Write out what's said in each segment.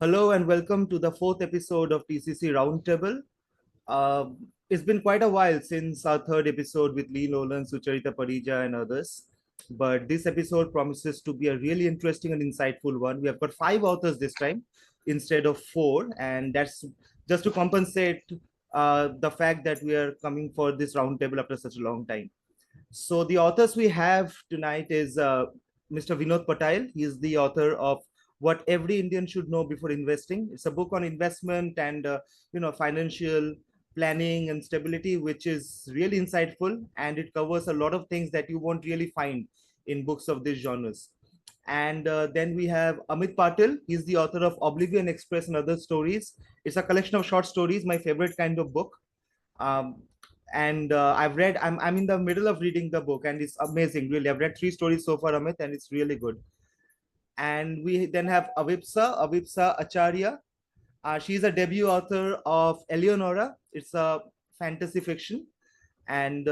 Hello and welcome to the fourth episode of TCC Roundtable. Uh, it's been quite a while since our third episode with Lee Nolan, Sucharita Parija, and others. But this episode promises to be a really interesting and insightful one. We have got five authors this time instead of four, and that's just to compensate the fact that we are coming for this roundtable after such a long time. So the authors we have tonight is Mr. Vinod Patil. He is the author of What Every Indian Should Know Before Investing. It's a book on investment and financial planning and stability, which is really insightful, and it covers a lot of things that you won't really find in books of these genres. And then we have Amit Patil. He's the author of Oblivion Express and Other Stories. It's a collection of short stories, my favorite kind of book. Um, and I'm in the middle of reading the book, and it's amazing. Really, I've read three stories so far, Amit, and it's really good. And we then have Avipssa Acharya. She's a debut author of Eleanora. It's a fantasy fiction, and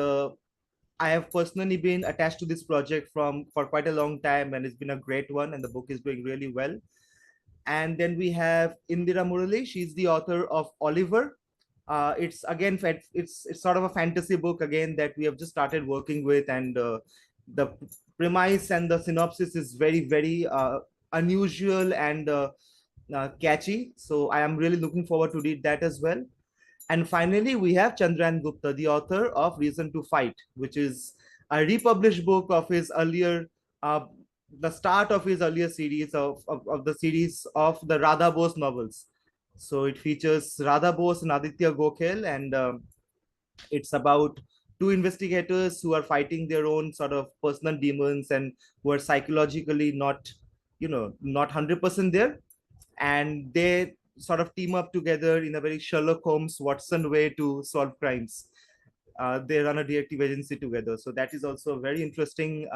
I have personally been attached to this project for quite a long time, and it's been a great one. And the book is doing really well. And then we have Indira Murali. She's the author of Oliver. It's again, it's sort of a fantasy book again that we have just started working with, and the premise and the synopsis is very unusual and catchy. So I am really looking forward to read that as well. And finally, we have Chandrayan Gupta, the author of Reason to Fight, which is a republished book of his earlier, the start of his earlier series of the series of the Radha Bose novels. So it features Radha Bose and Aditya Gokhale, and it's about two investigators who are fighting their own sort of personal demons and who are psychologically not 100% there, and they sort of team up together in a very Sherlock Holmes Watson way to solve crimes. They run a detective agency together, so that is also a very interesting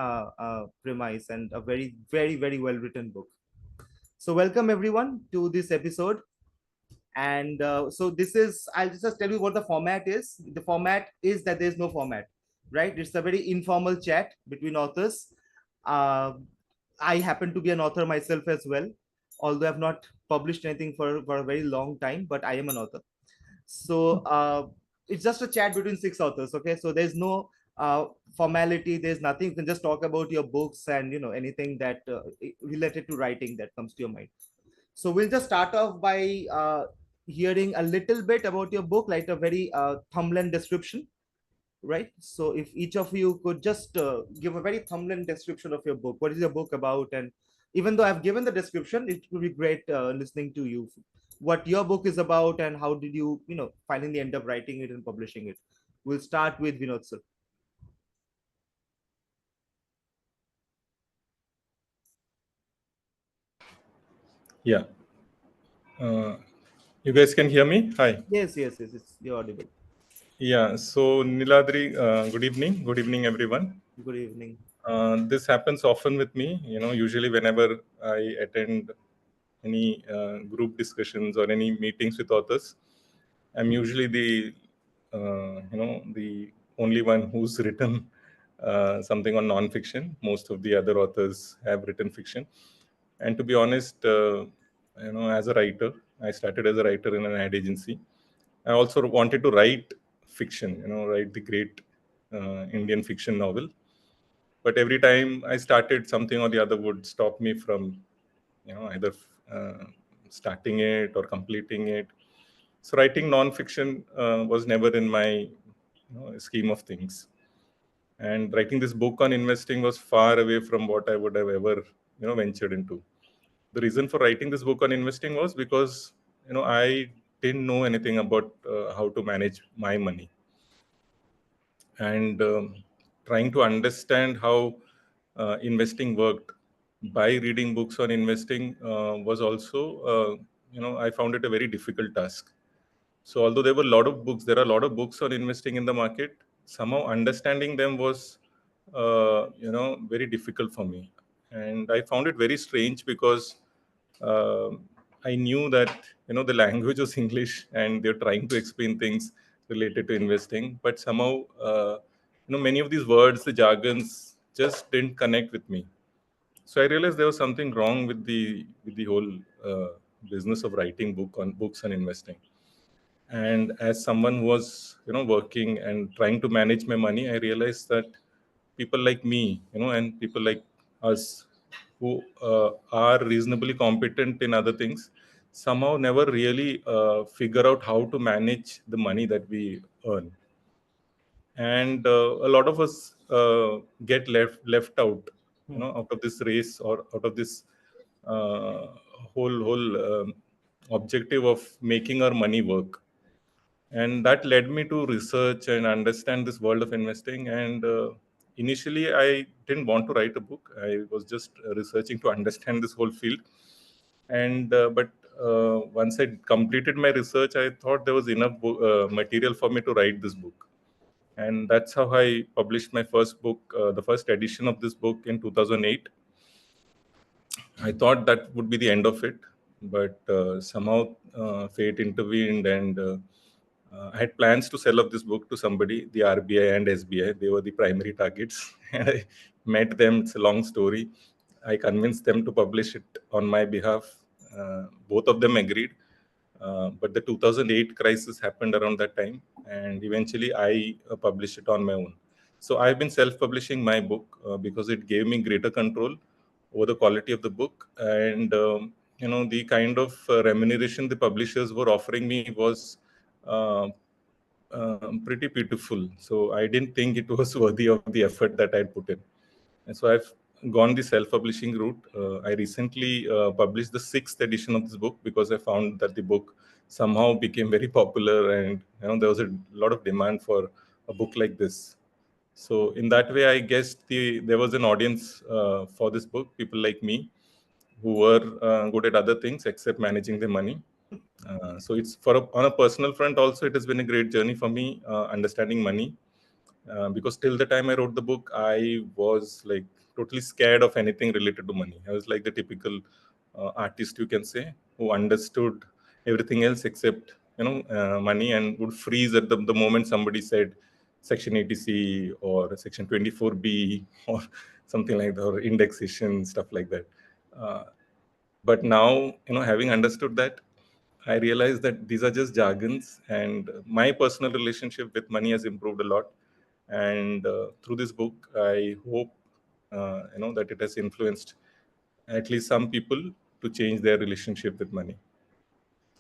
premise and a very well written book. So welcome everyone to this episode. And so this is, I'll just tell you what the format is. The format is that there's no format, right? It's a very informal chat between authors. uh, I happen to be an author myself as well, although I've not published anything for a very long time, but I am an author. So it's just a chat between six authors. Okay, so there's no formality, there's nothing. You can just talk about your books and anything that related to writing that comes to your mind. So we'll just start off by hearing a little bit about your book, like a very thumbnail description, right? So if each of you could just give a very thumbnail description of your book. What is your book about? And even though I've given the description, it would be great listening to you what your book is about and how did you finally end up writing it and publishing it. We'll start with Vinod sir. Yeah. Uh, you guys can hear me? Hi. Yes, it's you're audible. Yeah. So, Niladri, good evening. Good evening, everyone. Good evening. This happens often with me. Usually whenever I attend any group discussions or any meetings with authors, I'm usually the only one who's written something on non-fiction. Most of the other authors have written fiction. And to be honest, as a writer, I started as a writer in an ad agency. I also wanted to write fiction, write the great Indian fiction novel. But every time I started, something or the other would stop me from, either uh, starting it or completing it. So writing non-fiction was never in my scheme of things. And writing this book on investing was far away from what I would have ever, ventured into. The reason for writing this book on investing was because I didn't know anything about how to manage my money, and trying to understand how investing worked by reading books on investing was also I found it a very difficult task. So although there are a lot of books on investing in the market, somehow understanding them was very difficult for me. And I found it very strange because uh, I knew that the language was English and they're trying to explain things related to investing, but somehow many of these words, the jargons, just didn't connect with me. So I realized there was something wrong with the whole business of writing books on investing. And as someone who was working and trying to manage my money, I realized that people like me, and people like us who are reasonably competent in other things, somehow never really figure out how to manage the money that we earn. And a lot of us get left out, out of this race, or out of this uh, whole objective of making our money work. And that led me to research and understand this world of investing. And initially I didn't want to write a book. I was just researching to understand this whole field. And but once I completed my research, I thought there was enough material for me to write this book. And that's how I published my first book, the first edition of this book, in 2008. I thought that would be the end of it, but somehow fate intervened, and I had plans to sell off this book to somebody, the RBI and SBI. They were the primary targets. And I met them. It's a long story. I convinced them to publish it on my behalf. Both of them agreed. But the 2008 crisis happened around that time, and eventually I published it on my own. So I've been self-publishing my book because it gave me greater control over the quality of the book. And the kind of remuneration the publishers were offering me was uh, pretty beautiful. So I didn't think it was worthy of the effort that I'd put in. And so I've gone the self-publishing route. I recently published the 6th edition of this book because I found that the book somehow became very popular, and there was a lot of demand for a book like this. So in that way, I guess there was an audience for this book, people like me who were good at other things except managing the money. So it's on a personal front also, it has been a great journey for me, understanding money, because till the time I wrote the book, I was like totally scared of anything related to money. I was like the typical artist, you can say, who understood everything else except money, and would freeze at the moment somebody said Section 80C or Section 24B or something like that, or indexation, stuff like that. Uh, but now, having understood that, I realized that these are just jargons, and my personal relationship with money has improved a lot. And through this book, I hope that it has influenced at least some people to change their relationship with money.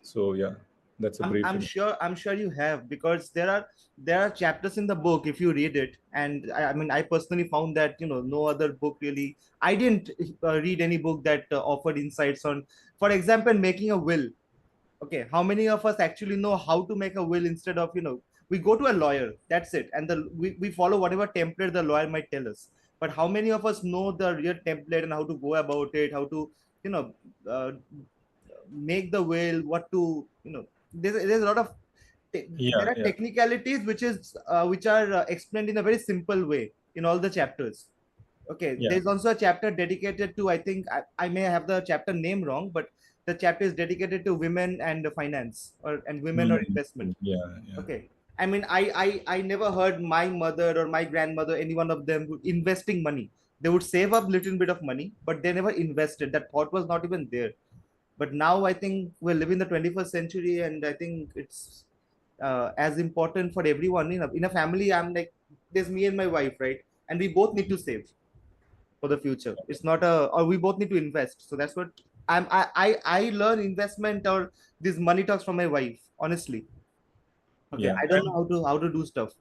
So yeah, that's a brief. I'm sure you have, because there are chapters in the book if you read it, and I mean I personally found that no other book really. I didn't read any book that offered insights on, for example, making a will. Okay, how many of us actually know how to make a will? Instead of we go to a lawyer, that's it, and we follow whatever template the lawyer might tell us. But how many of us know the real template and how to go about it, how to you know uh, make the will, what to there's a lot of Yeah, there are yeah, technicalities which are explained in a very simple way in all the chapters. Okay, yeah. there's also a chapter dedicated to, I think I may have the chapter name wrong, but the chapter is dedicated to women and finance, and women or investment. Yeah, yeah, Okay, I mean I never heard my mother or my grandmother, any one of them, investing money. They would save up little bit of money, but they never invested. That thought was not even there. But now I think we're living the 21st century, and I think it's as important for everyone. In a family, I'm like, there's me and my wife, right? And we both need to save for the future. It's not or we both need to invest. So that's what I learn investment or this money talks from my wife, honestly. Okay, yeah. I don't know And how to do stuff.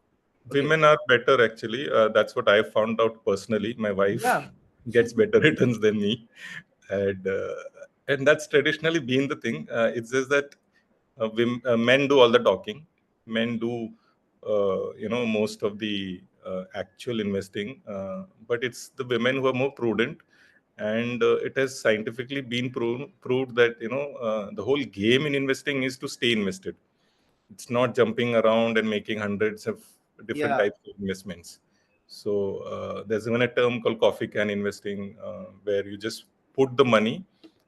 Okay, women are better actually. That's what I found out personally. My wife yeah, gets better returns than me, and that's traditionally been the thing. It's just that men do all the talking. Men do most of the actual investing, but it's the women who are more prudent. And it has scientifically been proved that the whole game in investing is to stay invested. It's not jumping around and making hundreds of different yeah, types of investments. So there's even a term called coffee can investing, where you just put the money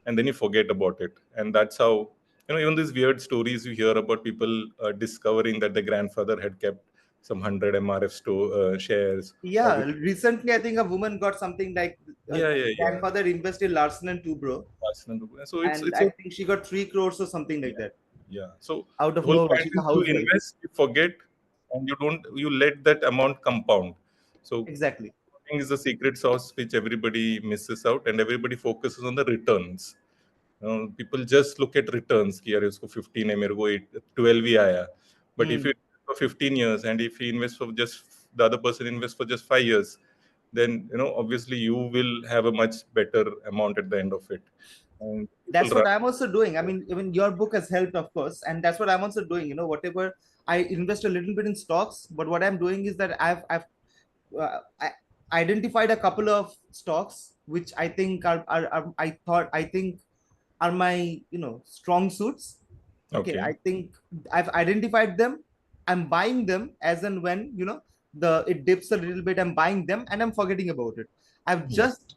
and then you forget about it. And that's how even these weird stories you hear about people discovering that their grandfather had kept some 100 MRF shares. Or Yeah, recently I think a woman got something like yeah. grandfather invested Larsen and Toubro, So and it's I a think she got 3 crores or something like that yeah. So out the of whole nowhere. point She's a is you housewife. invest, you forget, and you let that amount compound. So Exactly. thing is the secret sauce which everybody misses out, and everybody focuses on the returns. People just look at returns कि यार उसको 15 है मेरे को 12 ही आया. But if you Hmm. invest for 15 years, and if he invests for just the other person invests for just 5 years, then obviously you will have a much better amount at the end of it. And people That's what run. I'm also doing. I mean, even your book has helped, of course, and that's what I'm also doing. Whatever I invest a little bit in stocks, but what I'm doing is that I identified a couple of stocks which I think I think are my strong suits. Okay, Okay. I think I've identified them. I'm buying them as and when the it dips a little bit. I'm buying them and I'm forgetting about it. I've Yeah. just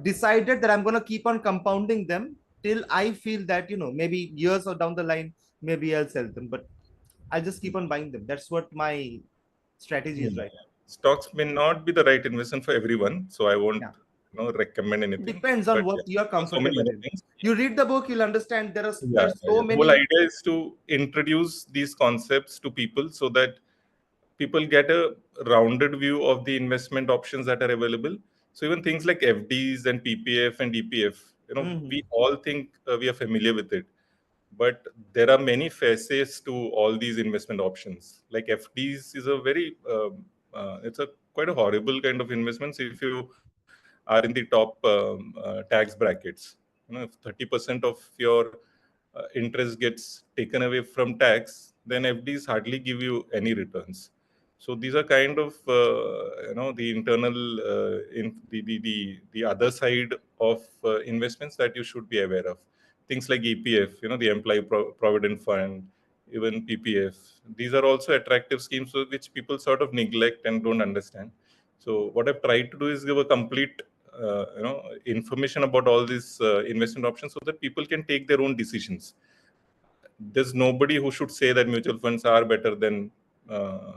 decided that I'm gonna keep on compounding them till I feel that maybe years or down the line maybe I'll sell them, but I'll just keep on buying them. That's what my strategy is Yeah. right now. Stocks may not be the right investment for everyone, so I won't Yeah, recommend it anything. depends But on what yeah, you're there are so many comfortable other in. things. You read the book, you'll understand Yeah, there's so the whole many. idea is to introduce these concepts to people so that people get a rounded view of the investment options that are available. So even things like FDs and PPF and EPF, we Mhm. all think we are familiar with it, but there are many facets to all these investment options. Like FDs is a very it's a quite a horrible kind of investments if you are in the top tax brackets. If 30% of your interest gets taken away from tax, then FDs hardly give you any returns. So these are kind of the internal the other side of investments that you should be aware of. Things like EPF, the Employee Provident Fund, even PPF. These are also attractive schemes which people sort of neglect and don't understand. So what I've tried to do is give a complete information about all these investment options so that people can take their own decisions. There's nobody who should say that mutual funds are better than uh,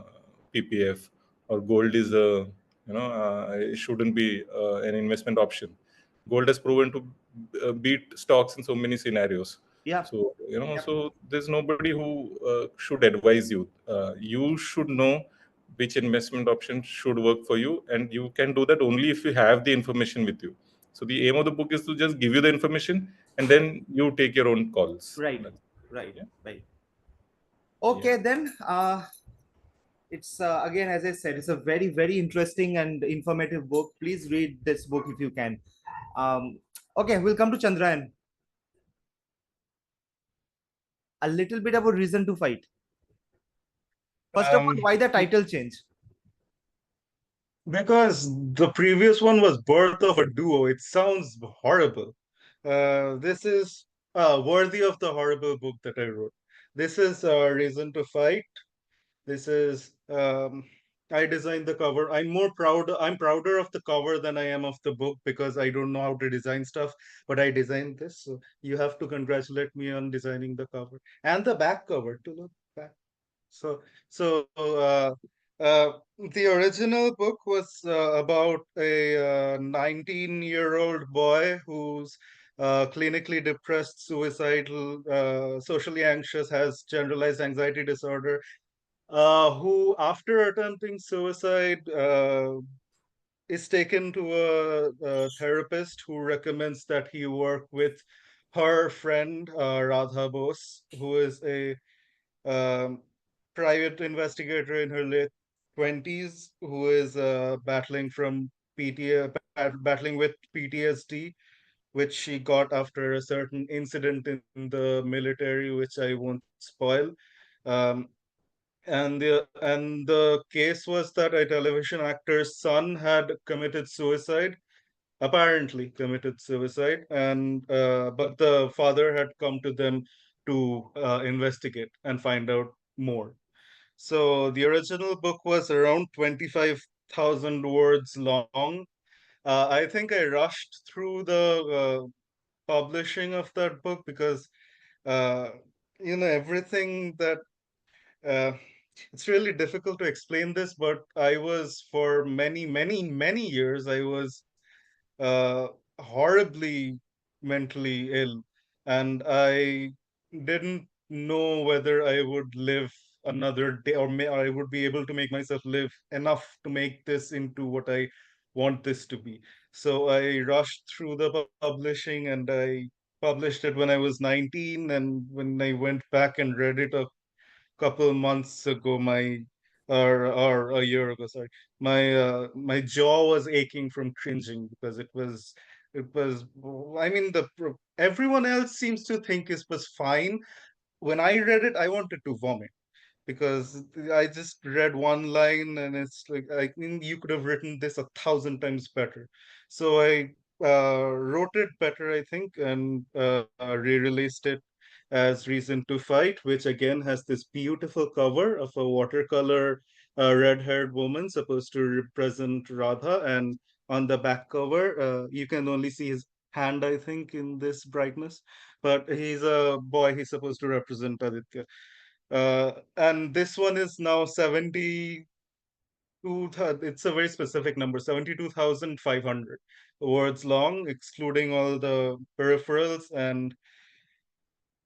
PPF, or gold is it shouldn't be an investment option. Gold has proven to beat stocks in so many scenarios. Yeah. So Yep. so there's nobody who should advise you. You should know which investment option should work for you, and you can do that only if you have the information with you. So the aim of the book is to just give you the information, and then you take your own calls. Right. Right. Yeah. Right. Yeah. Okay, then it's again, as I said, it's a very, very interesting and informative book. Please read this book if you can. Um, okay, we'll come to Chandrayan. A little bit about Reason to Fight. First of all, Um, why the title change? because the previous one was Birth of a Duo. It sounds horrible. This is worthy of the horrible book that I wrote. This is Reason to Fight. This is I designed the cover. I'm prouder of the cover than I am of the book because I don't know how to design stuff, but I designed this. So you have to congratulate me on designing the cover and the back cover to look back. So the original book was about a 19-year-old boy who's clinically depressed, suicidal, socially anxious, has generalized anxiety disorder, who, after attempting suicide, is taken to a therapist who recommends that he work with her friend, Radha Bose, who is a um, private investigator in her late 20s who is battling with PTSD, which she got after a certain incident in the military, which I won't spoil. Um, and the case was that a television actor's son had committed suicide, apparently committed suicide, and but the father had come to them to investigate and find out more. So the original book was around 25,000 words long. I think I rushed through the publishing of that book because uh, everything that uh, it's really difficult to explain this, but I was for many years, I was uh, horribly mentally ill, and I didn't know whether I would live another day, or I would be able to make myself live enough to make this into what I want this to be. So I rushed through the publishing, and I published it when I was 19. And when I went back and read it couple months ago, my or a year ago, sorry, my jaw was aching from cringing, because it was I mean, everyone else seems to think it was fine. When I read it, I wanted to vomit, because I just read one line, and it's like, I mean, you could have written this 1,000 times better. So I wrote it better, I think, and re-released it as Reason to Fight, which again has this beautiful cover of a watercolor red-haired woman supposed to represent Radha, and on the back cover, you can only see his hand, I think, in this brightness, but he's a boy. He's supposed to represent Aditya. And this one is now 72, it's a very specific number, 72,500 words long, excluding all the peripherals. And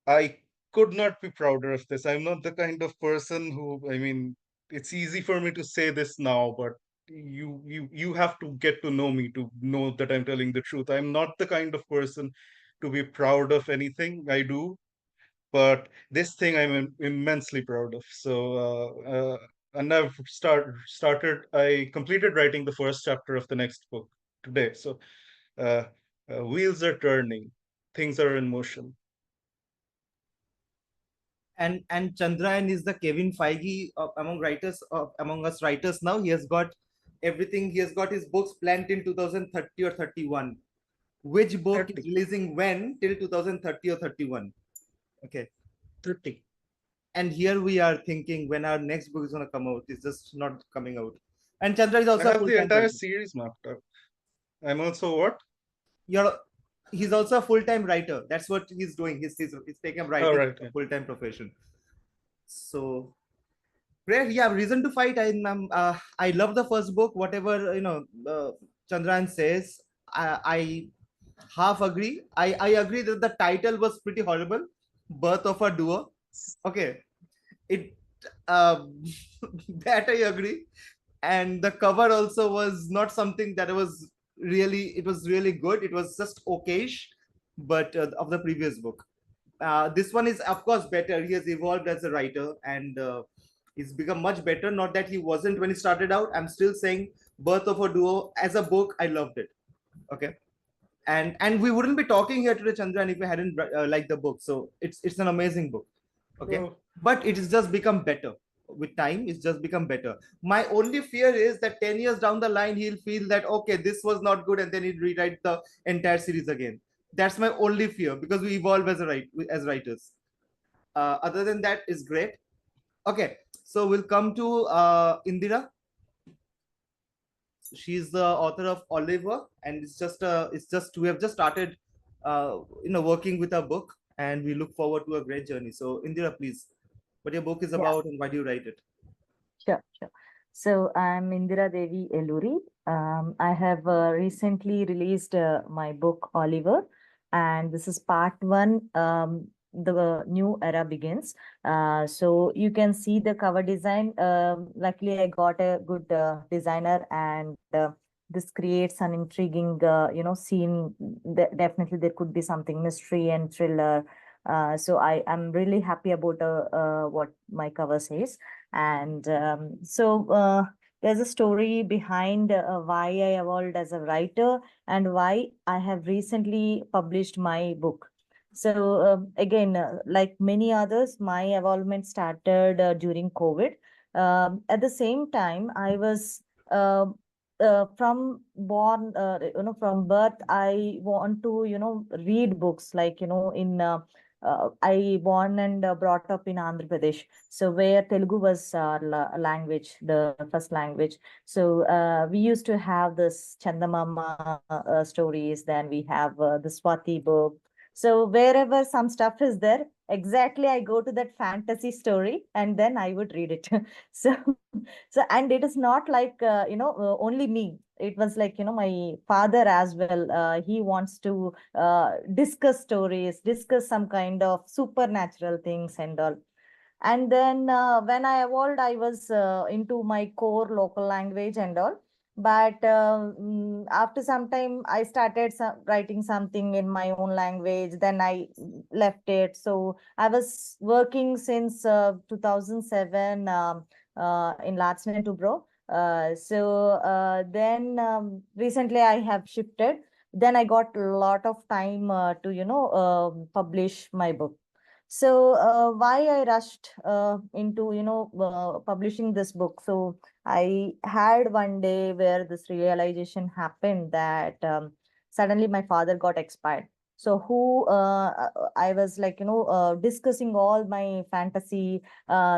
I could not be prouder of this. I'm not the kind of person who, I mean, it's easy for me to say this now, but you have to get to know me to know that I'm telling the truth. I'm not the kind of person to be proud of anything I do, but this thing I'm immensely proud of. So, and I've started. I completed writing the first chapter of the next book today. So, uh, wheels are turning, things are in motion. And Chandrayan is the Kevin Feige among writers, among us writers now. He has got everything. He has got his books planned in 2030 or 31. Which book 30. is releasing when till 2030 or 31? Okay. 30. And here we are thinking when our next book is going to come out. It's just not coming out. And Chandra is I also a have the full-time entire writer. series mapped out. I'm also what? He's also a full-time writer. That's what he's doing. He's taking writing right, a yeah. full-time profession. So great. Yeah, Reason to Fight. I love the first book. Whatever Chandrayan says, I half agree. I agree that the title was pretty horrible. Birth of a Duo. Okay, it that I agree. And the cover also was not something that was really. It was really good. It was just okayish, but of the previous book. This one is of course better. He has evolved as a writer, and he's become much better. Not that he wasn't when he started out. I'm still saying Birth of a Duo as a book, I loved it. Okay, and we wouldn't be talking here today, Chandran, if we hadn't liked the book. So it's an amazing book. Okay, but it has just become better with time. It's just become better. My only fear is that 10 years down the line he'll feel that okay, this was not good, and then he'll rewrite the entire series again. That's my only fear, because we evolve as writers. Other than that, is great. Okay, so we'll come to Indira. She's the author of Oliver, and it's just we have just started working with our book, and we look forward to a great journey. So Indira, please, what your book is about and why do you write it? Sure. So I'm Indira Devi Eluri. I have recently released my book Oliver, and this is part one. The new era begins. So you can see the cover design. Luckily, I got a good designer, and this creates an intriguing, scene. Definitely, there could be something mystery and thriller. So I am really happy about what my cover says. And there's a story behind why I evolved as a writer and why I have recently published my book. So again, like many others, my evolvement started during COVID. At the same time, I was from from birth, I want to read books, like in I born and brought up in Andhra Pradesh, so where Telugu was language, the first language. So we used to have this Chandamama stories. Then we have the Swati book. So wherever some stuff is there, exactly I go to that fantasy story and then I would read it. So, and it is not like, only me. It was like, my father as well. He wants to discuss stories, discuss some kind of supernatural things and all. And then when I evolved, I was into my core local language and all. But after some time, I started writing something in my own language. Then I left it. So I was working since 2007 in Latsman to Bro. Then recently I have shifted. Then I got a lot of time to, publish my book. So why I rushed into publishing this book? So I had one day where this realization happened that suddenly my father got expired. So who I was like discussing all my fantasy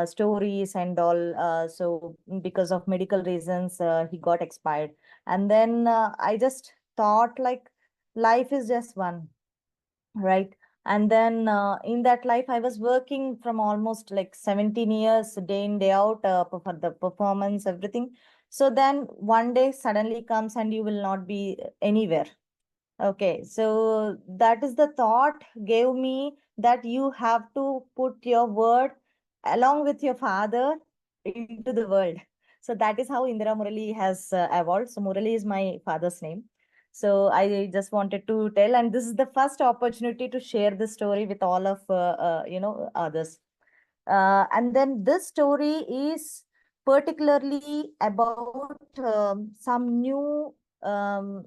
stories and all. So because of medical reasons, he got expired, and then I just thought like life is just one, right? And then in that life I was working from almost like 17 years, day in day out, for the performance, everything. So then one day suddenly comes and you will not be anywhere. Okay, so that is the thought gave me that you have to put your word along with your father into the world. So that is how Indira Murali has evolved. So Murali is my father's name. So I just wanted to tell, and this is the first opportunity to share this story with all of others. And then this story is particularly about some new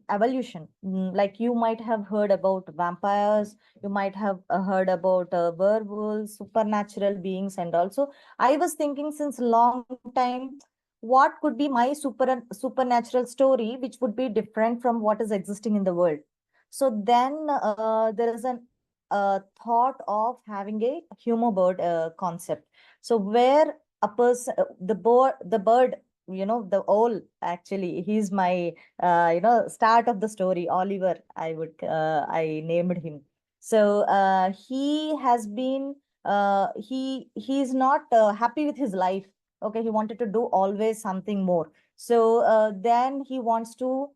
evolution. Like you might have heard about vampires, you might have heard about werewolves, supernatural beings, and also I was thinking since long time, what could be my supernatural story, which would be different from what is existing in the world. So then there is an thought of having a humor bird concept. So where a person, the bird, the owl, actually, he's my, start of the story, Oliver, I named him. So he has been, he's not happy with his life. Okay, he wanted to do always something more. So then he wants to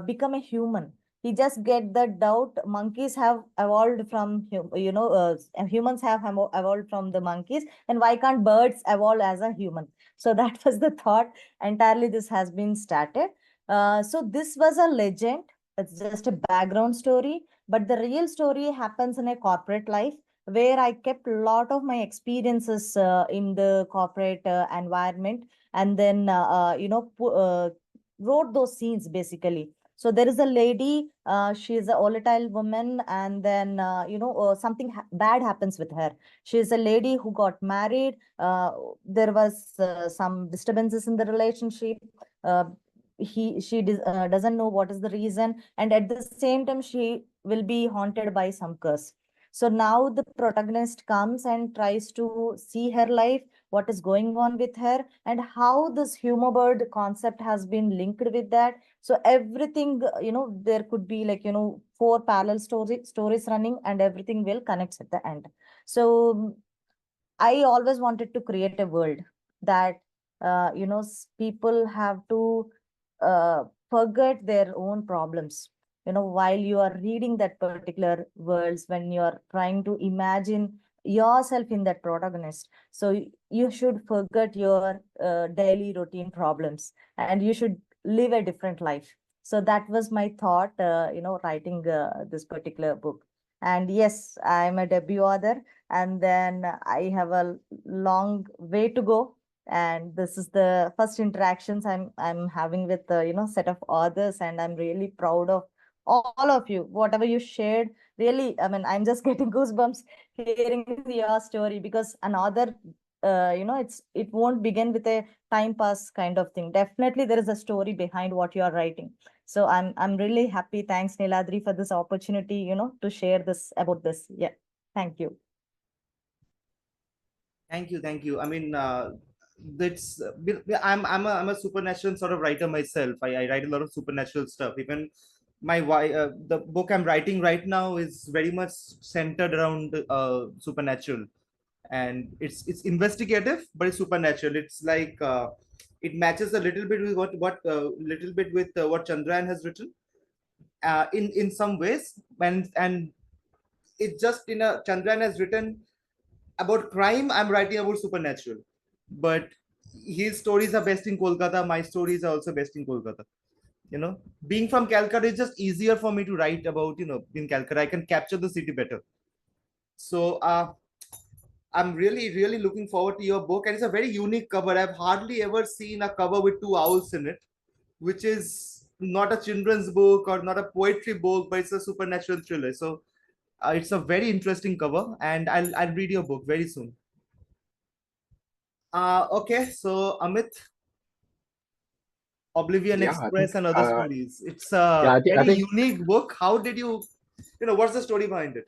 become a human. He just get the doubt, monkeys have evolved from humans have evolved from the monkeys, and why can't birds evolve as a human? So that was the thought. Entirely this has been started. So this was a legend. It's just a background story, but the real story happens in a corporate life, where I kept a lot of my experiences in the corporate environment, and then wrote those scenes basically. So there is a lady, she is a volatile woman, and then something bad happens with her. She is a lady who got married. There was some disturbances in the relationship. Uh, she doesn't know what is the reason, and at the same time she will be haunted by some curse. So now the protagonist comes and tries to see her life, what is going on with her, and how this humor bird concept has been linked with that. So everything, there could be like, four parallel stories running, and everything will connect at the end. So I always wanted to create a world that, people have to forget their own problems. While you are reading that particular worlds, when you are trying to imagine yourself in that protagonist, so you should forget your daily routine problems, and you should live a different life. So that was my thought, writing this particular book. And yes, I'm a debut author, and then I have a long way to go. And this is the first interactions I'm having with the set of authors, and I'm really proud of all of you. Whatever you shared, really, I mean, I'm just getting goosebumps hearing your story, because another, it won't begin with a time pass kind of thing. Definitely, there is a story behind what you are writing. So I'm really happy. Thanks, Niladri, for this opportunity, to share this about this. Yeah, thank you. Thank you. I mean, that's I'm a supernatural sort of writer myself. I write a lot of supernatural stuff. Even the book I'm writing right now is very much centered around supernatural, and it's investigative, but it's supernatural. It's like it matches a little bit with what Chandrayan has written in some ways, and it's just in a Chandrayan has written about crime. I'm writing about supernatural, but his stories are best in Kolkata. My stories are also best in Kolkata. Being from Calcutta is just easier for me to write about. In Calcutta, I can capture the city better. So I'm really, really looking forward to your book, and it's a very unique cover. I've hardly ever seen a cover with two owls in it, which is not a children's book or not a poetry book, but it's a supernatural thriller. So it's a very interesting cover, and I'll read your book very soon. Okay, so Amit, Oblivion Express and other stories. It's a very unique book. How did you, what's the story behind it?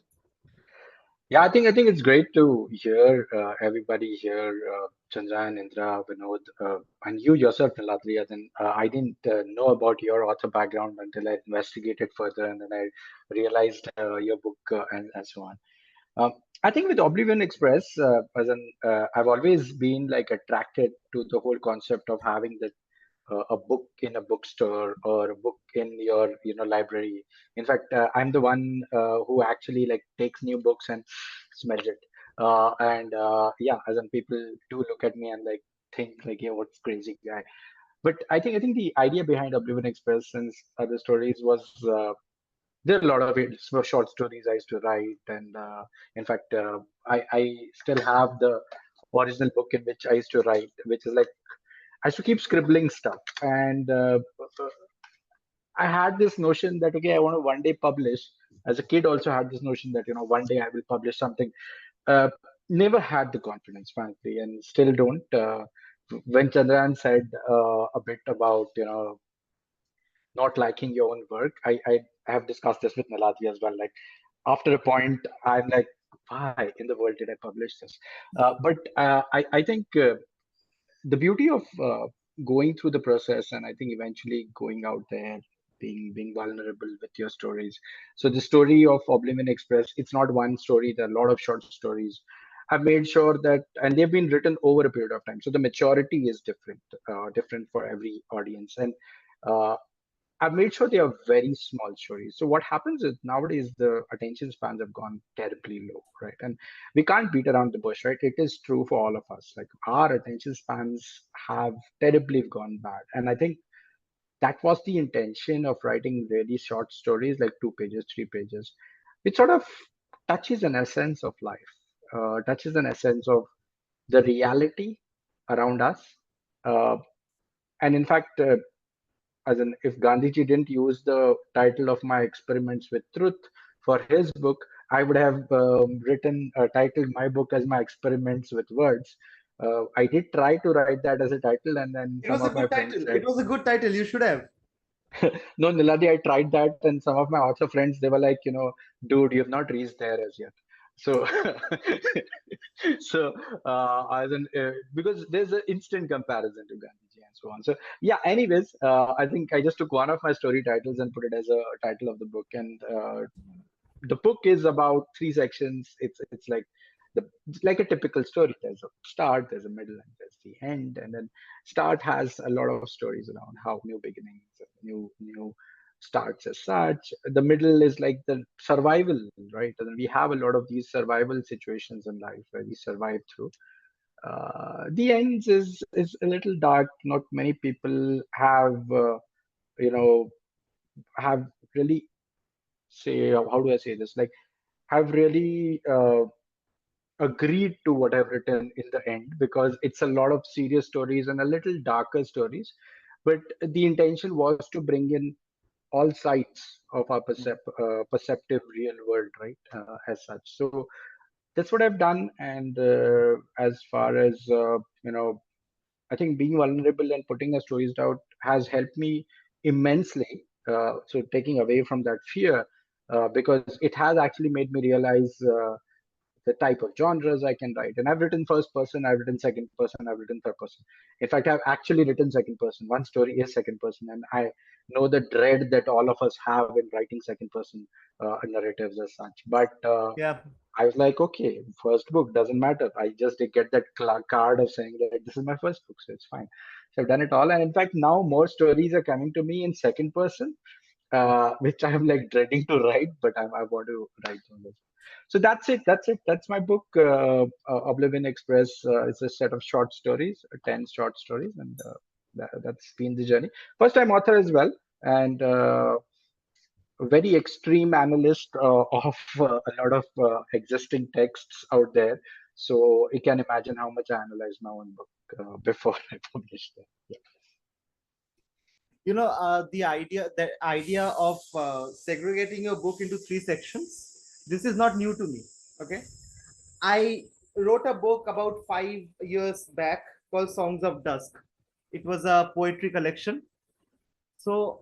Yeah, I think it's great to hear everybody here, Chandrayan, Indira, Vinod, and you yourself, Niladri. I didn't know about your author background until I investigated further, and then I realized your book and so on. I think with Oblivion Express, I've always been like attracted to the whole concept of having a book in a bookstore or a book in your library. In fact, I'm the one who actually like takes new books and smells it. Yeah, as in people do look at me and like think like, yeah, what's crazy guy. But I think the idea behind Oblivion Express and other stories was there are a lot of it short stories I used to write, and in fact, I still have the original book in which I used to write, which is like I used to keep scribbling stuff, and I had this notion that okay, I want to one day publish. As a kid, also had this notion that one day I will publish something. Uh, Never had the confidence, frankly, and still don't. When Chandrayan said a bit about not liking your own work, I have discussed this with Niladri as well. Like after a point, I'm like, why in the world did I publish this? But I think. The beauty of going through the process, and I think eventually going out there, being vulnerable with your stories. So the story of Oblivion Express, it's not one story, there are a lot of short stories. I've made sure that, and they've been written over a period of time, so the maturity is different for every audience. And uh, I've made sure they are very small stories. So what happens is nowadays the attention spans have gone terribly low, right? And we can't beat around the bush, right? It is true for all of us. Like our attention spans have terribly gone bad. And I think that was the intention of writing really short stories, like 2 pages, 3 pages, which sort of touches an essence of life, touches an essence of the reality around us. Uh, and in fact, as in if Gandhiji didn't use the title of my experiments with truth for his book, I would have titled my book as my experiments with words. I did try to write that as a title, and then It was a good title. It was a good title. You should have. No, Niladi, I tried that, and some of my author friends, they were like, dude, you have not reached there as yet. So, so because there's an instant comparison to Gandhiji and so on. So, yeah. Anyways, I think I just took one of my story titles and put it as a title of the book, and the book is about 3 sections. It's like a typical story. There's a start, there's a middle, and there's the end. And then start has a lot of stories around how new beginnings, new starts as such. The middle is like the survival, right? And then we have a lot of these survival situations in life where we survive through. The ends is a little dark. Not many people have have really say how do I say this, like have really agreed to what I've written in the end, because it's a lot of serious stories and a little darker stories. But the intention was to bring in all sides of our perceptive real world, right? As such. So that's what I've done. And as far as, I think being vulnerable and putting our stories out has helped me immensely. So taking away from that fear, because it has actually made me realize the type of genres I can write. And I've written first person, I've written second person, I've written third person. In fact, I've actually written second person. One story is second person, and I know the dread that all of us have in writing second person narratives as such. But Yeah. I was like, okay, first book doesn't matter. I just get that card of saying that this is my first book, so it's fine. So I've done it all, and in fact, now more stories are coming to me in second person, which I'm like dreading to write, but I want to write on this. So that's it. That's it. That's my book, Oblivion Express. It's a set of short stories, 10 short stories, and that's been the journey. First time author as well, and a very extreme analyst of a lot of existing texts out there. So you can imagine how much I analyze my own book before I publish them. Yeah. You know, the idea of segregating your book into 3 sections, this is not new to me. Okay, I wrote a book about 5 years back called Songs of Dusk. It was a poetry collection. So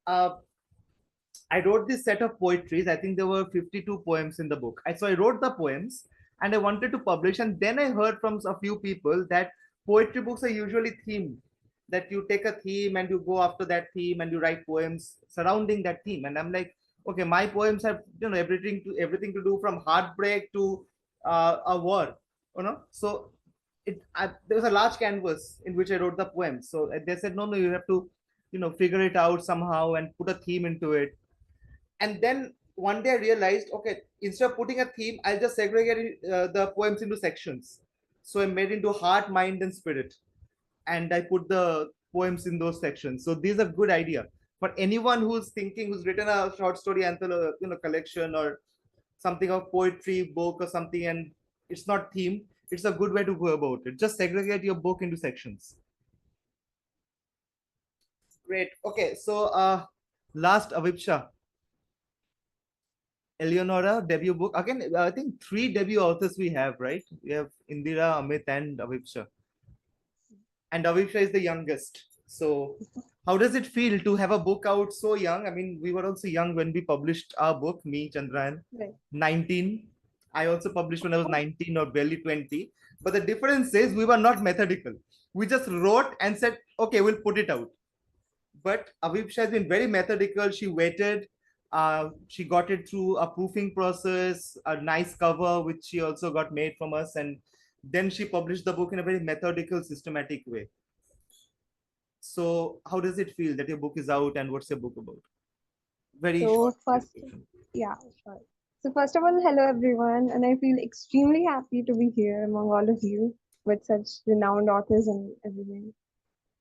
I wrote this set of poetries. I think there were 52 poems in the book. So I wrote the poems and I wanted to publish. And then I heard from a few people that poetry books are usually themed, that you take a theme and you go after that theme and you write poems surrounding that theme. And I'm like, okay, my poems have, you know, everything to do from heartbreak to a war, you know. So there was a large canvas in which I wrote the poems. So they said, no, you have to, you know, figure it out somehow and put a theme into it. And then one day I realized, okay, instead of putting a theme, I'll just segregate the poems into sections. So I made into heart, mind, and spirit, and I put the poems in those sections. So these are good idea for anyone who's thinking, who's written a short story anthology, you know, collection or something of poetry book or something, and it's not themed. It's a good way to go about it. Just segregate your book into sections. Great. Okay, so last, Avipssa. Eleanora debut book. Again, I think 3 debut authors we have, right? We have Indira, Amit, and Avipssa. And Avipssa is the youngest. So how does it feel to have a book out so young? I mean, we were also young when we published our book, me, Chandrayan, Right. 19. I also published when I was 19 or barely 20. But the difference is we were not methodical. We just wrote and said, okay, we'll put it out. But Avipssa has been very methodical. She waited. She got it through a proofing process, a nice cover, which she also got made from us. And then she published the book in a very methodical, systematic way. So how does it feel that your book is out and what's your book about? Very So short. first, yeah, sure. So first of all, hello everyone, and I feel extremely happy to be here among all of you with such renowned authors and everything.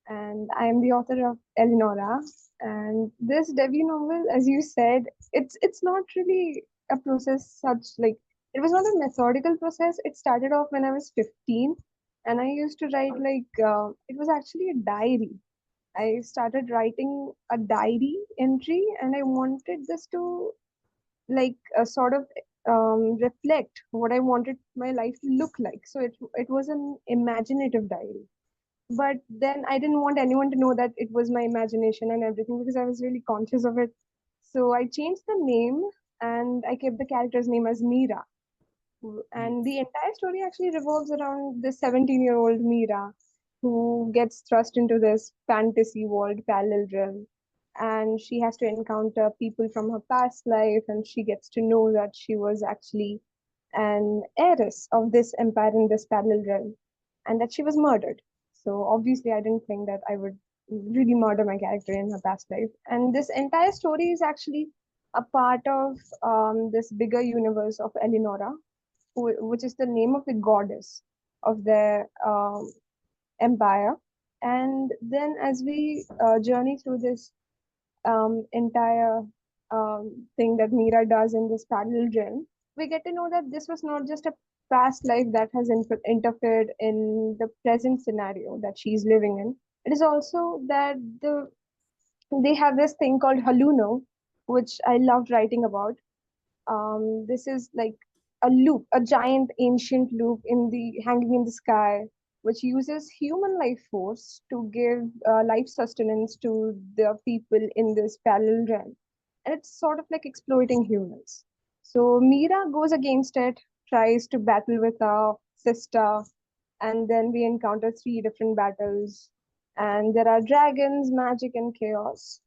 And I am the author of Eleanora, and this debut novel, as you said, it's not really a process such like it was not a methodical process. It started off when I was 15, and I used to write it was actually a diary. I started writing a diary entry, and I wanted this to sort of reflect what I wanted my life to look like. So it was an imaginative diary. But then I didn't want anyone to know that it was my imagination and everything because I was really conscious of it. So I changed the name and I kept the character's name as Mira. And the entire story actually revolves around this 17-year-old Mira who gets thrust into this fantasy world, parallel realm. And she has to encounter people from her past life, and she gets to know that she was actually an heiress of this empire in this parallel realm, and that she was murdered. So obviously, I didn't think that I would really murder my character in her past life. And this entire story is actually a part of this bigger universe of Eleanora, which is the name of the goddess of their empire. And then as we journey through this entire thing that Mira does in this parallel realm, we get to know that this was not just a past life that has interfered in the present scenario that she's living in. It is also that they have this thing called Haluno, which I loved writing about. This is like a loop, a giant ancient loop hanging in the sky, which uses human life force to give life sustenance to the people in this parallel realm. And it's sort of like exploiting humans. So Mira goes against it, tries to battle with her sister, and then we encounter 3 different battles, and there are dragons, magic, and chaos.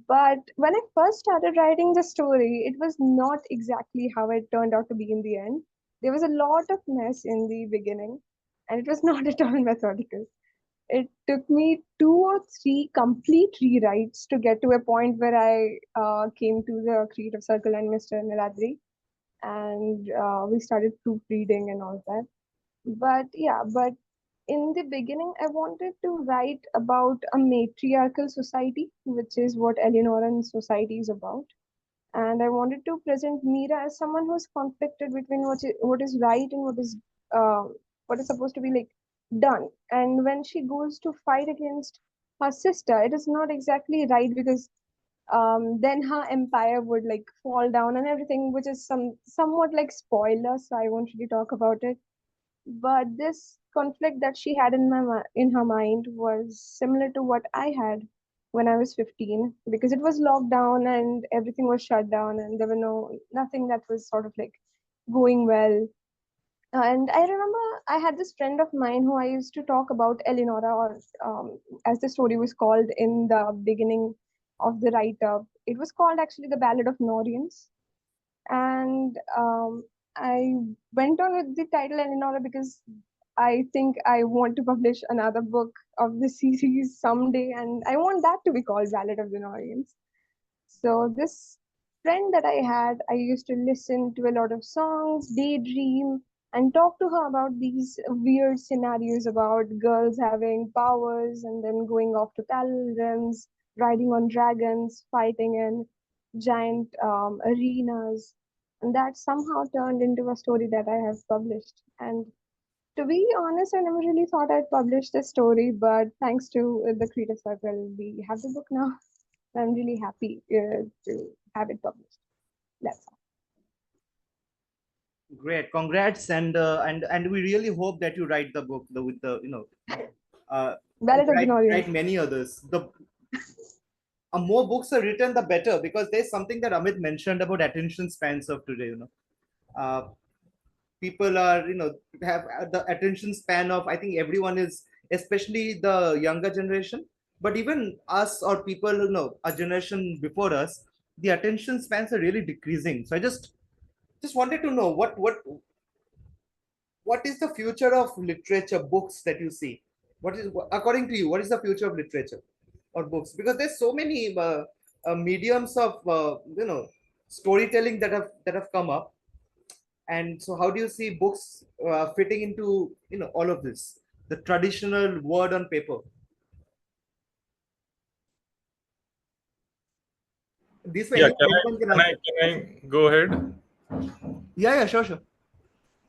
But when I first started writing the story, it was not exactly how it turned out to be in the end. There was a lot of mess in the beginning, and it was not at all methodical. It took me 2 or 3 complete rewrites to get to a point where I came to the creative circle and Mr. Niladri, and we started proofreading and all that. But yeah, but in the beginning, I wanted to write about a matriarchal society, which is what Eleanoran society is about. And I wanted to present Mira as someone who's conflicted between what is right and uh, what is supposed to be like done. And when she goes to fight against her sister, it is not exactly right because then her empire would like fall down and everything, which is somewhat like spoiler. So I won't really talk about it. But this conflict that she had in her mind was similar to what I had when I was 15, because it was locked down and everything was shut down and there were nothing that was sort of like going well. And I remember I had this friend of mine who I used to talk about Eleanora, or as the story was called in the beginning of the write-up. It was called actually The Ballad of Norians. And I went on with the title Eleanora because I think I want to publish another book of the series someday, and I want that to be called Ballad of the Norians. So this friend that I had, I used to listen to a lot of songs, daydream, and talk to her about these weird scenarios about girls having powers and then going off to parallel realms, riding on dragons, fighting in giant arenas. And that somehow turned into a story that I have published. And to be honest, I never really thought I'd publish this story, but thanks to the Creative Circle, we have the book now. I'm really happy to have it published. That's all. Great, congrats, and we really hope that you write the book with the Ballad of the write Norians. many others. The more books are written, the better, because there's something that Amit mentioned about attention spans of today. Uh, people are have the attention span of, I think everyone is, especially the younger generation, but even us or people a generation before us, the attention spans are really decreasing. So I just wanted to know what is the future of literature books that you see. What is, according to you, what is the future of literature or books? Because there's so many mediums of storytelling that have come up. And so how do you see books fitting into all of this, the traditional word on paper? This way Yeah, anyone can answer. can I go ahead? Yeah, sure.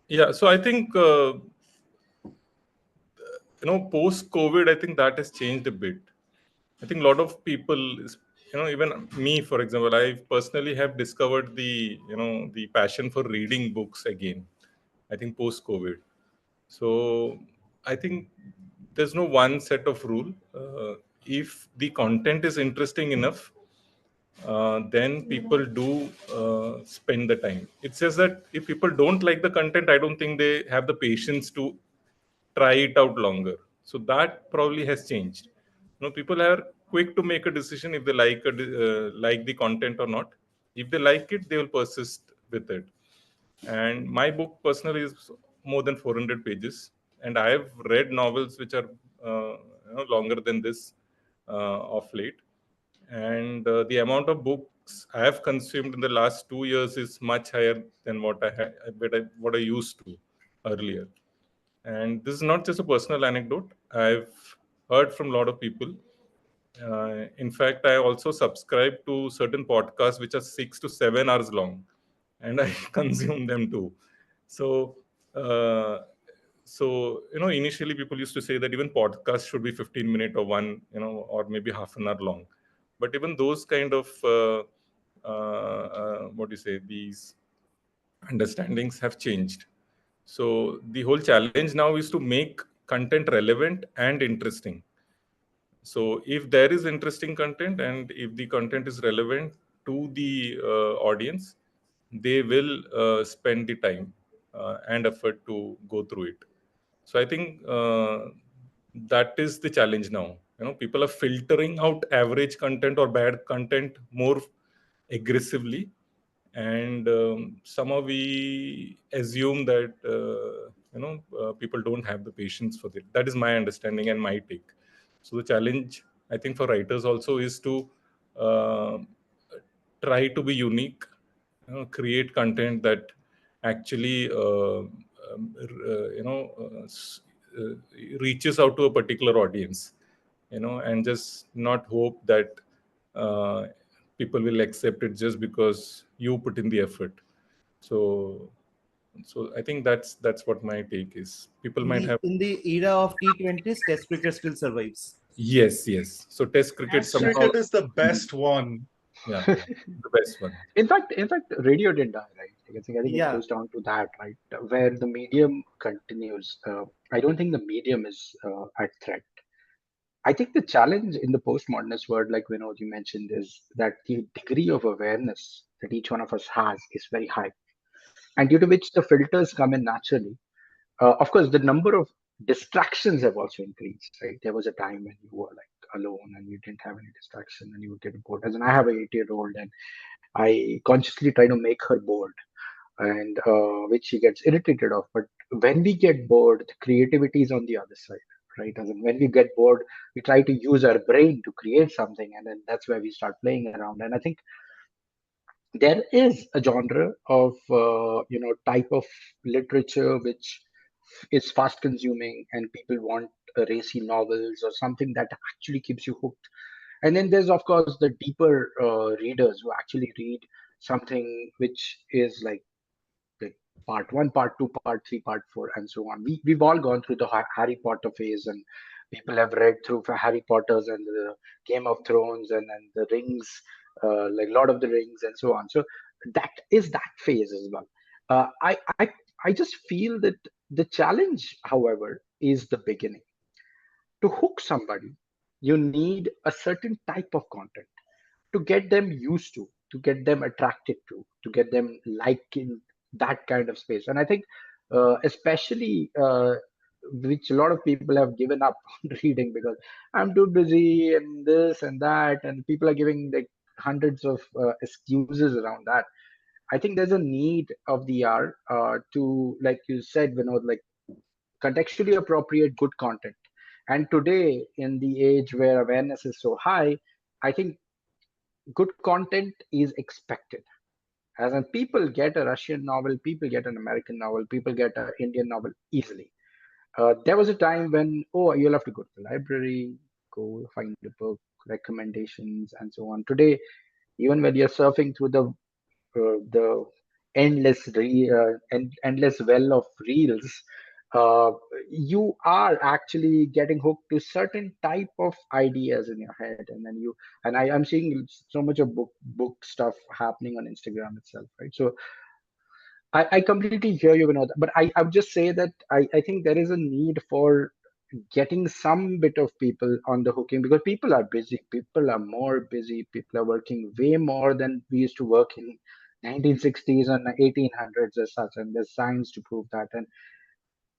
Yeah, so I think post COVID, I think that has changed a bit. I think a lot of people, even me, for example, I personally have discovered the passion for reading books again. I think post COVID. So I think there's no one set of rule. If the content is interesting enough, then people do spend the time. It's just that if people don't like the content, I don't think they have the patience to try it out longer. So that probably has changed. People are quick to make a decision if they like the content or not. If they like it, they will persist with it. And my book personally is more than 400 pages, and I have read novels which are longer than this of late. And the amount of books I have consumed in the last 2 years is much higher than what I used to earlier. And this is not just a personal anecdote. I've heard from a lot of people. In fact, I also subscribe to certain podcasts which are 6 to 7 hours long, and I consume them too. So, uh, initially people used to say that even podcasts should be 15 minutes or or maybe half an hour long. But even those kind of what do you say, these understandings have changed. So the whole challenge now is to make content relevant and interesting. So if there is interesting content and if the content is relevant to the audience, they will spend the time. and effort to go through it. So I think that is the challenge now. People are filtering out average content or bad content more aggressively, and somehow we assume that people don't have the patience for it. That is my understanding and my take. So the challenge, I think, for writers also is to try to be unique, create content that actually reaches out to a particular audience, and just not hope that people will accept it just because you put in the effort. So I think that's what my take is. People might have. In the era of T20s, Test cricket still survives. Yes. So Test cricket Test somehow. cricket is the best one. Yeah, the best one. In fact, radio didn't die, right? I think it Yeah. goes down to that, right? Where the medium continues. I don't think the medium is at threat. I think the challenge in the postmodernist world, like Vinod, you mentioned, is that the degree of awareness that each one of us has is very high, and due to which the filters come in naturally. Of course, the number of distractions have also increased, right? There was a time when you were like alone and you didn't have any distraction and you would get bored. As in, I have an 8-year-old and I consciously try to make her bored, and which she gets irritated of. But when we get bored, the creativity is on the other side, right? As in, when we get bored, we try to use our brain to create something, and then that's where we start playing around. And I think there is a genre of type of literature which is fast consuming, and people want racy novels or something that actually keeps you hooked. And then there's of course the deeper readers who actually read something which is like part 1, part 2, part 3, part 4, and so on. We've all gone through the Harry Potter phase, and people have read through for Harry Potter's and the Game of Thrones and the Rings, like Lord of the Rings and so on. So that is that phase as well. I just feel that the challenge, however, is the beginning. To hook somebody, you need a certain type of content to get them used to get them attracted to get them liking that kind of space. And I think, especially, which a lot of people have given up on reading because I'm too busy and this and that, and people are giving like hundreds of excuses around that. I think there's a need of the hour to, like you said, Vinod, like contextually appropriate good content. And today, in the age where awareness is so high, I think good content is expected. As in, people get a Russian novel, people get an American novel, people get an Indian novel easily. There was a time when, you'll have to go to the library, go find a book, recommendations, and so on. Today, even when you're surfing through the endless endless well of reels, you are actually getting hooked to certain type of ideas in your head, and then I'm seeing so much of book stuff happening on Instagram itself, right? So I completely hear you, Vinod, but I would just say that I think there is a need for getting some bit of people on the hooking, because people are busy, people are more busy, people are working way more than we used to work in 1960s and 1800s as such, and there's science to prove that. And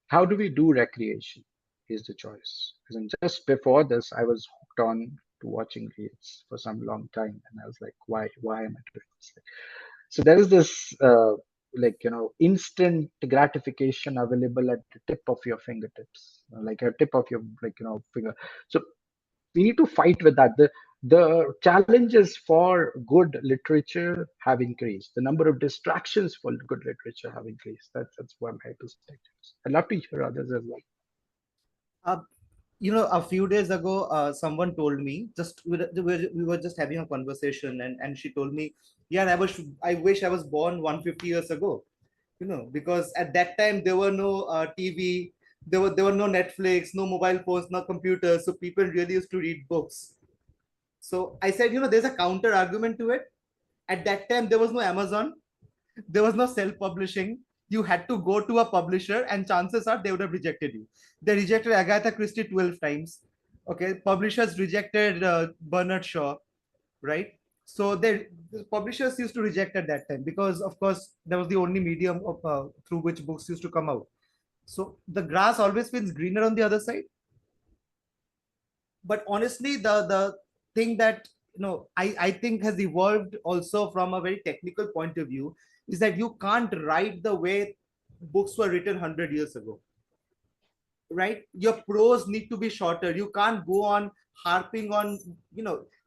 how do we do recreation is the choice. And just before this, I was hooked on to watching reels for some long time, and I was like, why am I doing this? So there is this instant gratification available at the tip of your fingertips, like a tip of your finger. So we need to fight with that. The challenges for good literature have increased. The number of distractions for good literature have increased. That's what my perspective is. I'd love to hear others as well. A few days ago, someone told me, we were just having a conversation, and she told me, yeah, I wish I was born 150 years ago, because at that time there were no TV, there were no Netflix, no mobile phones, no computers, so people really used to read books. So I said, there's a counter argument to it. At that time, there was no Amazon, there was no self-publishing. You had to go to a publisher, and chances are they would have rejected you. They rejected Agatha Christie 12 times. Okay, publishers rejected Bernard Shaw, right? So the publishers used to reject at that time because, of course, that was the only medium of, through which books used to come out. So the grass always feels greener on the other side. But honestly, the thing that I think has evolved also from a very technical point of view is that you can't write the way books were written 100 years ago, right? Your prose need to be shorter. You can't go on harping on,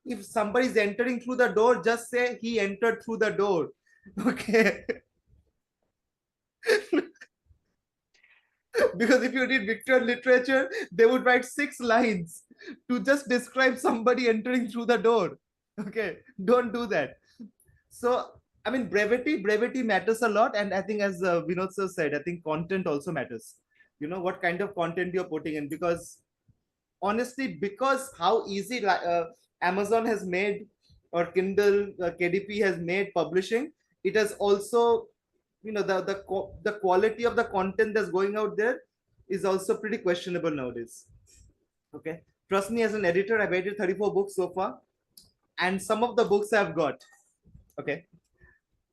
if somebody's entering through the door, just say he entered through the door. Okay. Because if you read Victorian literature, they would write 6 lines to just describe somebody entering through the door. Okay, don't do that. So, I mean, brevity matters a lot. And I think, as Vinod sir said, I think content also matters. What kind of content you're putting in. Because honestly, because how easy Amazon has made, or Kindle, KDP has made publishing, it has also, the quality of the content that's going out there is also pretty questionable nowadays. Okay, trust me, as an editor, I've edited 34 books so far, and some of the books I've got, okay,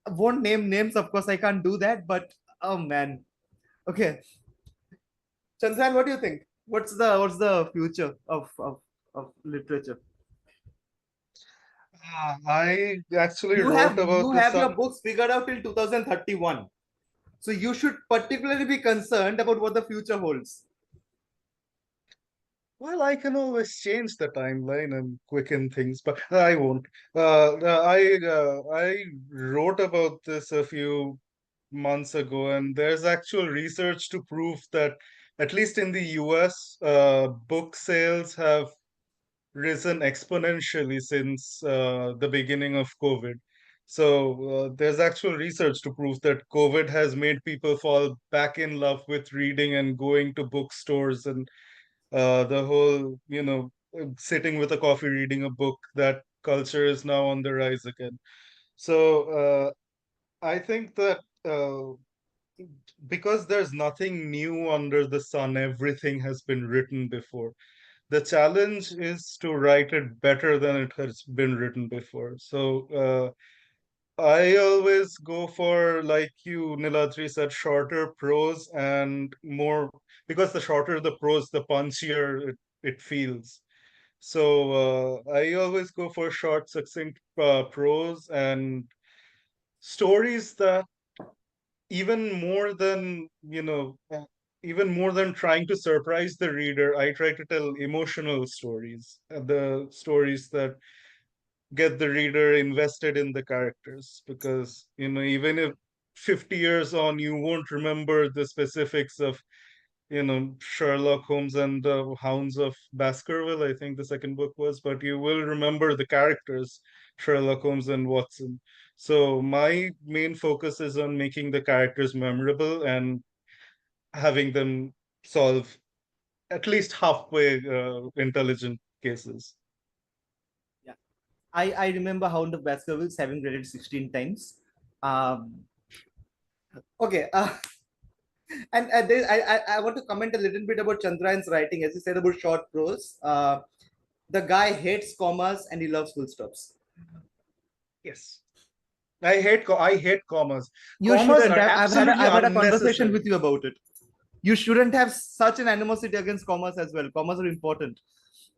I won't name names, of course I can't do that, but oh man. Okay, Chandrayan, what do you think? What's the future of literature? I actually You wrote have about you this. have your books figured out till 2031. So you should particularly be concerned about what the future holds. Well, I can always change the timeline and quicken things, but I won't. I wrote about this a few months ago, and there's actual research to prove that, at least in the US, book sales have risen exponentially since the beginning of COVID. So there's actual research to prove that COVID has made people fall back in love with reading and going to bookstores, and the whole, sitting with a coffee reading a book, that culture is now on the rise again. So I think that because there's nothing new under the sun, everything has been written before. The challenge is to write it better than it has been written before. So I always go for, like you, Niladri said, shorter prose and more, because the shorter the prose, the punchier it feels. So I always go for short, succinct prose and stories that, even more than, even more than trying to surprise the reader, I try to tell emotional stories, the stories that get the reader invested in the characters, because even if 50 years on you won't remember the specifics of Sherlock Holmes and the Hounds of Baskerville, I think the second book was, but you will remember the characters, Sherlock Holmes and Watson. So my main focus is on making the characters memorable and having them solve at least halfway intelligent cases. Yeah, I remember Hound of Baskervilles having read it 16 times. Okay, and I want to comment a little bit about Chandrayan's writing, as he said about short prose. The guy hates commas and he loves full stops. Yes. I hate commas. You Commas shouldn't are have. absolutely I've had a conversation unnecessary. with you about it. You shouldn't have such an animosity against commas as well. Commas are important.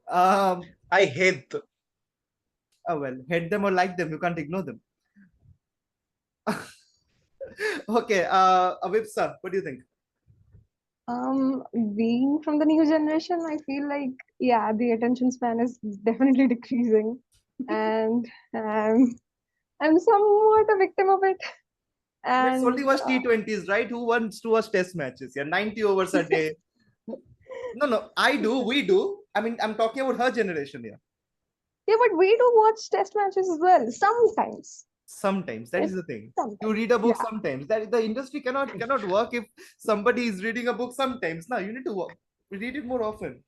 I hate them. Oh well, hate them or like them, you can't ignore them. Okay, Avipssa, what do you think? Being from the new generation, I feel like, yeah, the attention span is definitely decreasing, and I'm somewhat a victim of it. Let's And only watch T20s, right? Who wants to watch test matches? Yeah, 90 overs a day. No, I do, we do. I mean, I'm talking about her generation here. yeah, but we do watch test matches as well sometimes. Sometimes that is the thing. Sometimes. You read a book Yeah. sometimes. That the industry cannot work if somebody is reading a book sometimes. Now you need to read it more often.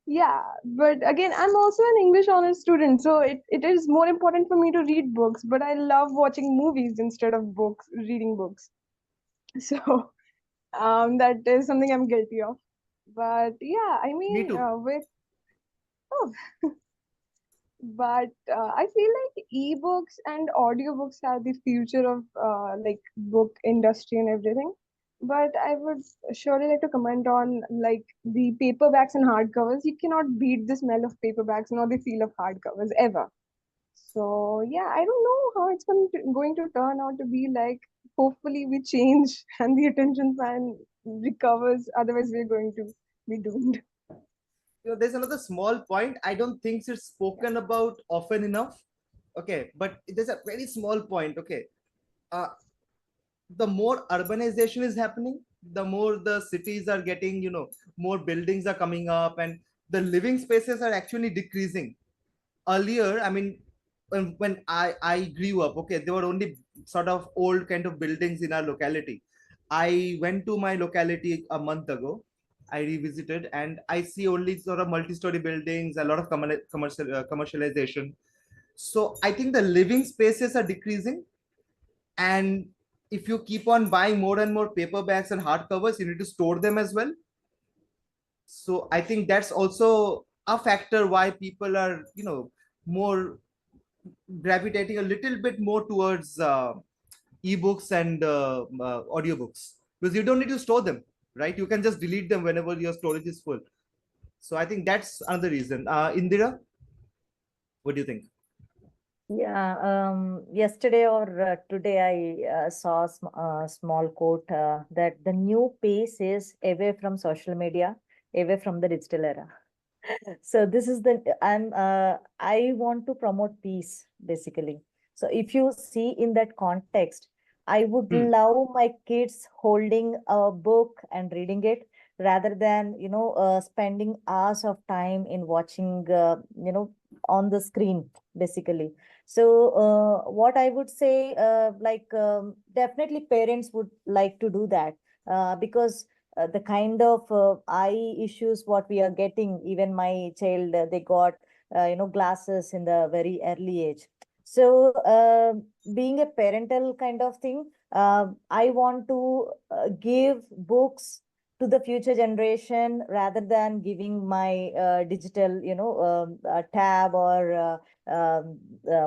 Yeah, but again, I'm also an English honors student, so it is more important for me to read books, but I love watching movies instead of reading books. So that is something I'm guilty of. But yeah, I Me mean, too. with oh, But I feel like ebooks and audiobooks are the future of like book industry and everything. But I would surely like to comment on like the paperbacks and hardcovers. You cannot beat the smell of paperbacks nor the feel of hardcovers ever. So yeah, I don't know how it's going to turn out to be like. Hopefully we change and the attention span recovers. Otherwise, we're going to be doomed. There's another small point. I don't think it's spoken about often enough. Okay, but there's a very small point. Okay, uh, the more urbanization is happening, the more the cities are getting, more buildings are coming up, and the living spaces are actually decreasing. Earlier, I mean, when I grew up, okay, there were only sort of old kind of buildings in our locality. I went to my locality a month ago. I revisited, and I see only sort of multi-story buildings, a lot of commercialization. So I think the living spaces are decreasing, and if you keep on buying more and more paperbacks and hardcovers, you need to store them as well. So I think that's also a factor why people are, more gravitating a little bit more towards ebooks and audiobooks, because you don't need to store them, right? You can just delete them whenever your storage is full. So I think that's another reason. Indira, what do you think? Yeah, yesterday or today I saw a small quote that the new pace is away from social media, away from the digital era. So this is I want to promote peace basically. So if you see in that context, I would love my kids holding a book and reading it rather than spending hours of time in watching on the screen basically. So what I would say, definitely parents would like to do that because the kind of eye issues what we are getting, even my child, they got glasses in the very early age. So being a parental kind of thing, I want to give books to the future generation rather than giving my digital tab or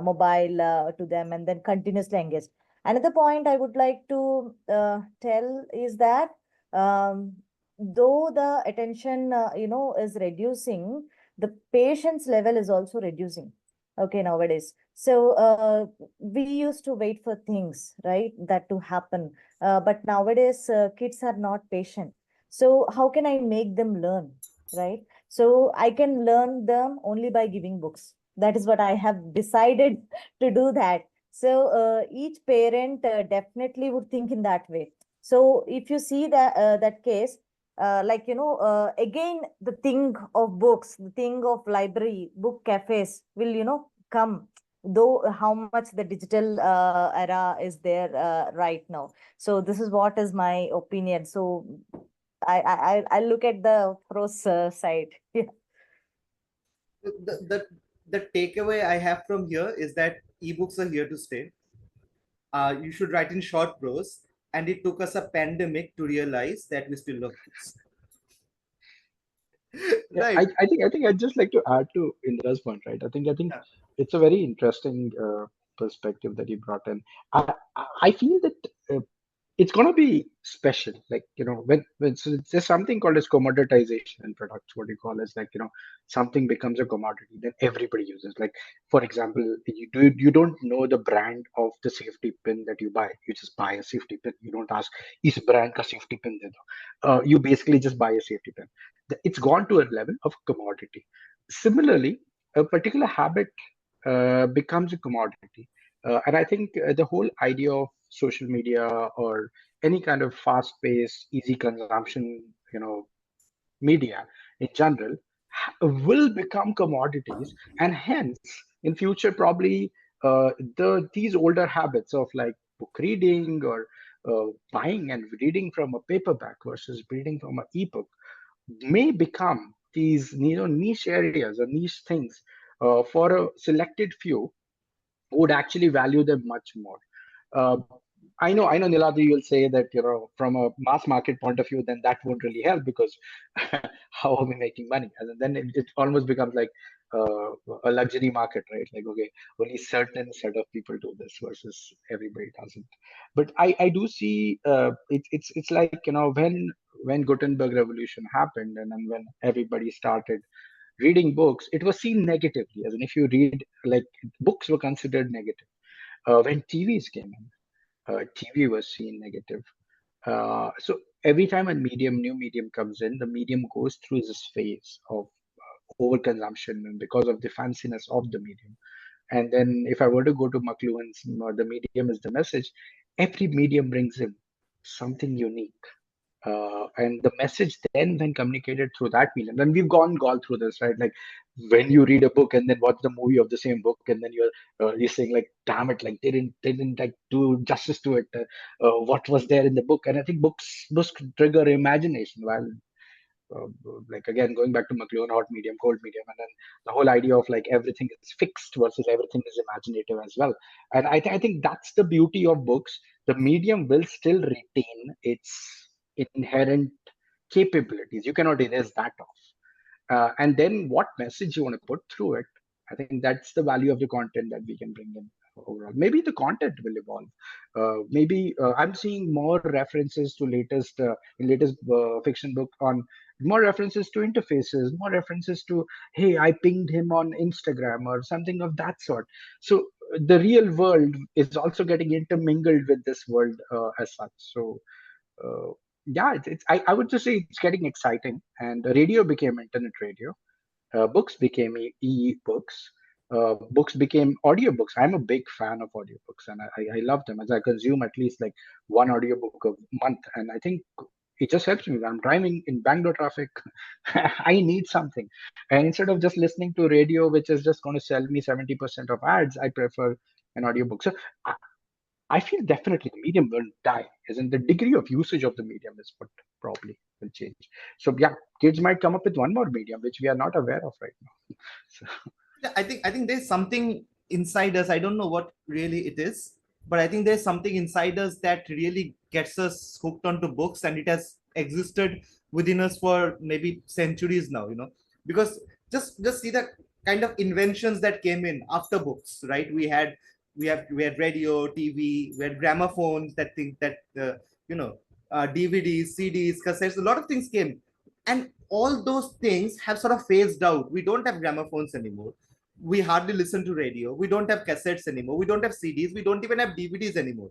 mobile to them and then continuously engage. Another point I would like to tell is that though the attention is reducing, the patience level is also reducing, okay, nowadays. So we used to wait for things, right, that to happen, but nowadays kids are not patient. So how can I make them learn, right? So I can learn them only by giving books. That is what I have decided to do that. So each parent definitely would think in that way. So if you see that case, again, the thing of books, the thing of library, book cafes will, come, though how much the digital era is there right now. So this is what is my opinion. So I look at the pros side. Yeah. The takeaway I have from here is that ebooks are here to stay. You should write in short prose, and it took us a pandemic to realize that we still love books. Yeah, Right. I think I'd just like to add to Indira's point, right? I think Yeah. it's a very interesting perspective that you brought in. I feel that it's gonna be special, like when so there's something called as commoditization in products. What you call is like something becomes a commodity, then everybody uses. Like for example, you don't know the brand of the safety pin that you buy. You just buy a safety pin. You don't ask is brand ka safety pin de do. You basically just buy a safety pin. It's gone to a level of commodity. Similarly, a particular habit becomes a commodity. And I think the whole idea of social media or any kind of fast-paced, easy consumption, media in general will become commodities, and hence in future probably these older habits of like book reading or buying and reading from a paperback versus reading from an ebook may become these niche areas or niche things for a selected few who would actually value them much more. Uh, I know, Niladri, you'll say that, from a mass market point of view, then that won't really help because how are we making money? And then it almost becomes like a luxury market, right? Like, okay, only certain set of people do this versus everybody doesn't. But I do see it's like, when Gutenberg revolution happened and then when everybody started reading books, it was seen negatively. As in, if you read, like, books were considered negative. When TVs came in, TV was seen negative. So every time a new medium comes in, the medium goes through this phase of overconsumption and because of the fanciness of the medium. And then if I were to go to McLuhan's, the medium is the message, every medium brings in something unique. And the message then communicated through that medium. And we've gone through this, right? Like when you read a book and then watch the movie of the same book, and then you're saying like, damn it, like they didn't like do justice to it. What was there in the book? And I think books trigger imagination. While uh, like, again, going back to McLuhan, hot medium, cold medium, and then the whole idea of like everything is fixed versus everything is imaginative as well. And I think that's the beauty of books. The medium will still retain its inherent capabilities. You cannot erase that off. And then what message you want to put through it, I think that's the value of the content that we can bring in overall. Maybe the content will evolve. Maybe I'm seeing more references to latest fiction book on more references to interfaces, more references to, hey, I pinged him on Instagram or something of that sort. So the real world is also getting intermingled with this world as such. So uh, yeah, I would just say it's getting exciting. And the radio became internet radio. Books became e-books. Books became audiobooks. I'm a big fan of audiobooks, and I love them, as I consume at least like one audiobook a month. And I think it just helps me when I'm driving in Bangalore traffic. I need something, and instead of just listening to radio, which is just going to sell me 70% of ads, I prefer an audiobook. So I feel definitely the medium will die, as in the degree of usage of the medium is what probably will change. So yeah, kids might come up with one more medium which we are not aware of right now. So, Yeah, I think there's something inside us. I don't know what really it is, but I think there's something inside us that really gets us hooked onto books, and it has existed within us for maybe centuries now. Because just see the kind of inventions that came in after books, right? We had radio, TV, we had gramophones, that thing that DVDs, CDs, cassettes. A lot of things came, and all those things have sort of phased out. We don't have gramophones anymore. We hardly listen to radio. We don't have cassettes anymore. We don't have CDs. We don't even have DVDs anymore,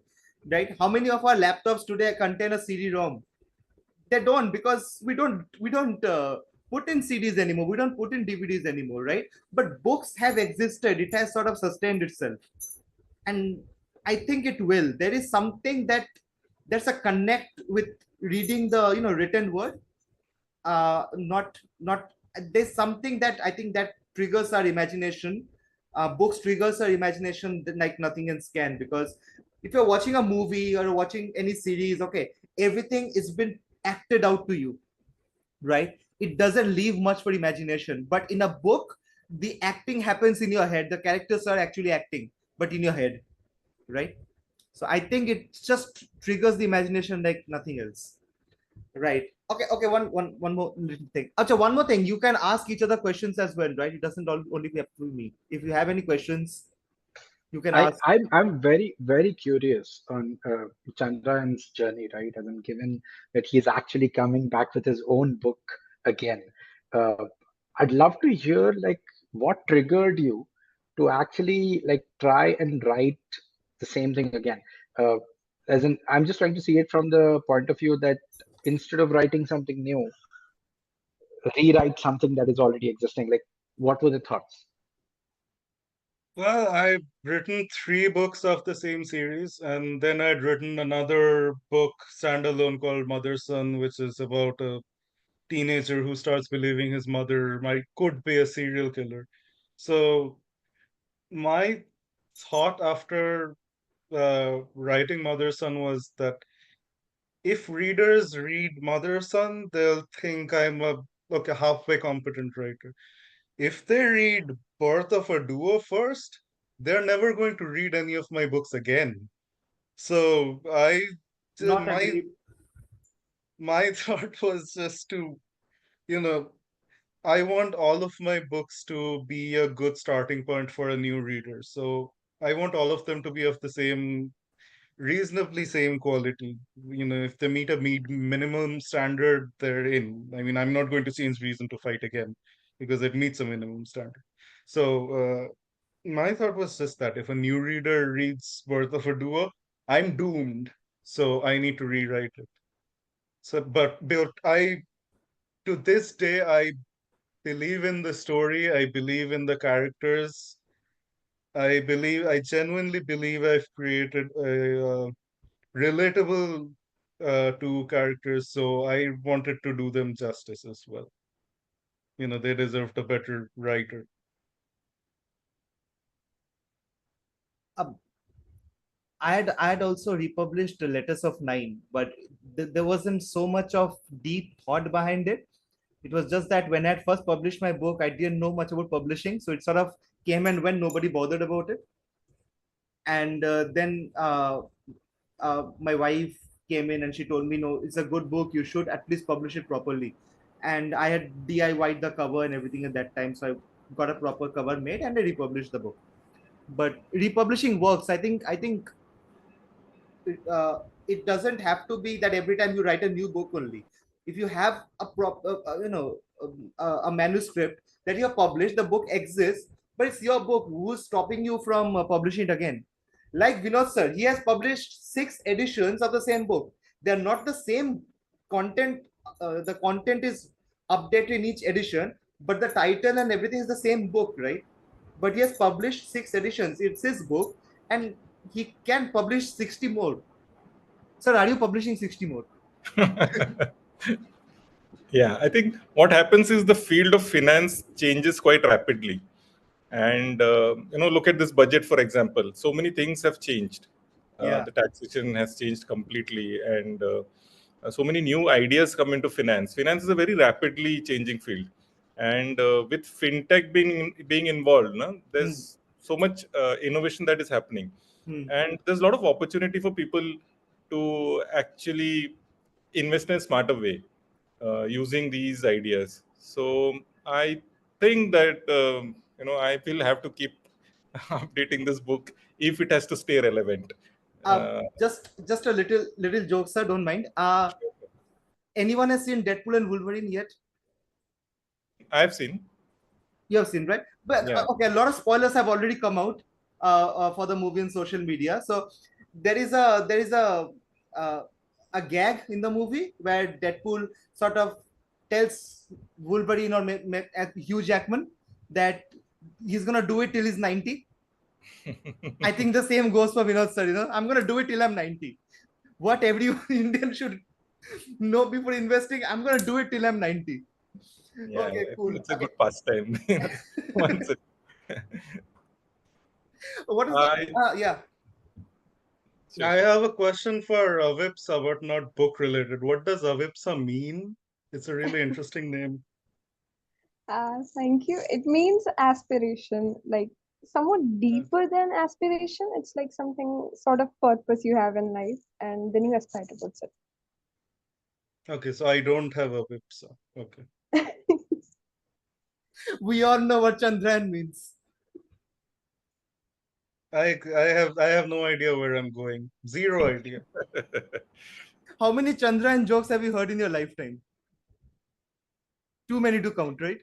right? How many of our laptops today contain a CD-ROM? They don't, because we don't put in CDs anymore. We don't put in DVDs anymore, right? But books have existed. It has sort of sustained itself, and I think it will. There is something there's a connect with reading the written word. Not There's something that I think that triggers our imagination. Books triggers our imagination like nothing else can, because if you're watching a movie or watching any series, okay, everything is been acted out to you, right? It doesn't leave much for imagination. But in a book, the acting happens in your head. The characters are actually acting, but in your head, right? So I think it just triggers the imagination like nothing else. Right. Okay. One more little thing. Acha, one more thing. You can ask each other questions as well, right? It doesn't only be up to me. If you have any questions, you can ask. I'm very, very curious on Chandrayan's journey, right? I mean, given that he's actually coming back with his own book again, uh, I'd love to hear like what triggered you to actually like try and write the same thing again. Uh, as in, I'm just trying to see it from the point of view that instead of writing something new, rewrite something that is already existing. Like, what were the thoughts? Well, I've written 3 books of the same series, and then I'd written another book standalone called Mother Son, which is about a teenager who starts believing his mother could be a serial killer. So my thought after writing Mother Son was that if readers read Mother Son, they'll think I'm a halfway competent writer. If they read Birth of a Duo first, they're never going to read any of my books again. So Not my agree. my thought was just to, you know, I want all of my books to be a good starting point for a new reader. So I want all of them to be of the same, reasonably same quality. If they meet a minimum standard, they're in. I mean, I'm not going to change Reason to Fight again because it meets a minimum standard. So my thought was just that if a new reader reads Birth of a Duo, I'm doomed. So I need to rewrite it. So, but to this day, I believe in the story. I believe in the characters. I genuinely believe I've created a relatable two characters. So I wanted to do them justice as well. They deserved a better writer. Um, I had also republished the Letters of Nine, but there wasn't so much of deep thought behind it. It was just that when I had first published my book, I didn't know much about publishing, so it sort of came and went. Nobody bothered about it. And then my wife came in and she told me, "No, it's a good book. You should at least publish it properly." And I had DIY'd the cover and everything at that time, so I got a proper cover made and I republished the book. But republishing works. I think it doesn't have to be that every time you write a new book only. If you have a a manuscript that you have published, the book exists, but it's your book. Who's stopping you from publishing it again? Like Vinod sir, he has published 6 editions of the same book. They're not the same content. The content is updated in each edition, but the title and everything is the same book, right? But he has published 6 editions. It's his book, and he can publish 60 more. Sir, are you publishing 60 more? Yeah, I think what happens is the field of finance changes quite rapidly. And, look at this budget, for example. So many things have changed. Yeah. The taxation has changed completely. And so many new ideas come into finance. Finance is a very rapidly changing field. And with fintech being involved, there's so much innovation that is happening. And there's a lot of opportunity for people to actually invest in a smarter way using these ideas. So I think that I will have to keep updating this book if it has to stay relevant. Just a little joke, sir. Don't mind. Anyone has seen Deadpool and Wolverine yet? I've seen. You have seen, right? But Yeah. okay, a lot of spoilers have already come out for the movie in social media. So there is a gag in the movie where Deadpool sort of tells Wolverine or Hugh Jackman that he's gonna do it till he's 90. I think the same goes for Vinod sir. I'm gonna do it till I'm 90. What every Indian should know before investing, I'm gonna do it till I'm 90. Yeah, Okay, cool. it's a good pastime. Once What is that? Yeah. I have a question for Avipssa, but not book related. What does Avipssa mean? It's a really interesting name. Thank you. It means aspiration, like somewhat deeper than aspiration. It's like something sort of purpose you have in life, and then you aspire towards it. Okay, so I don't have Avipssa. Okay. We all know what Chandrayan means. I have no idea where I'm going. Zero idea. How many Chandrayan jokes have you heard in your lifetime? Too many to count, right?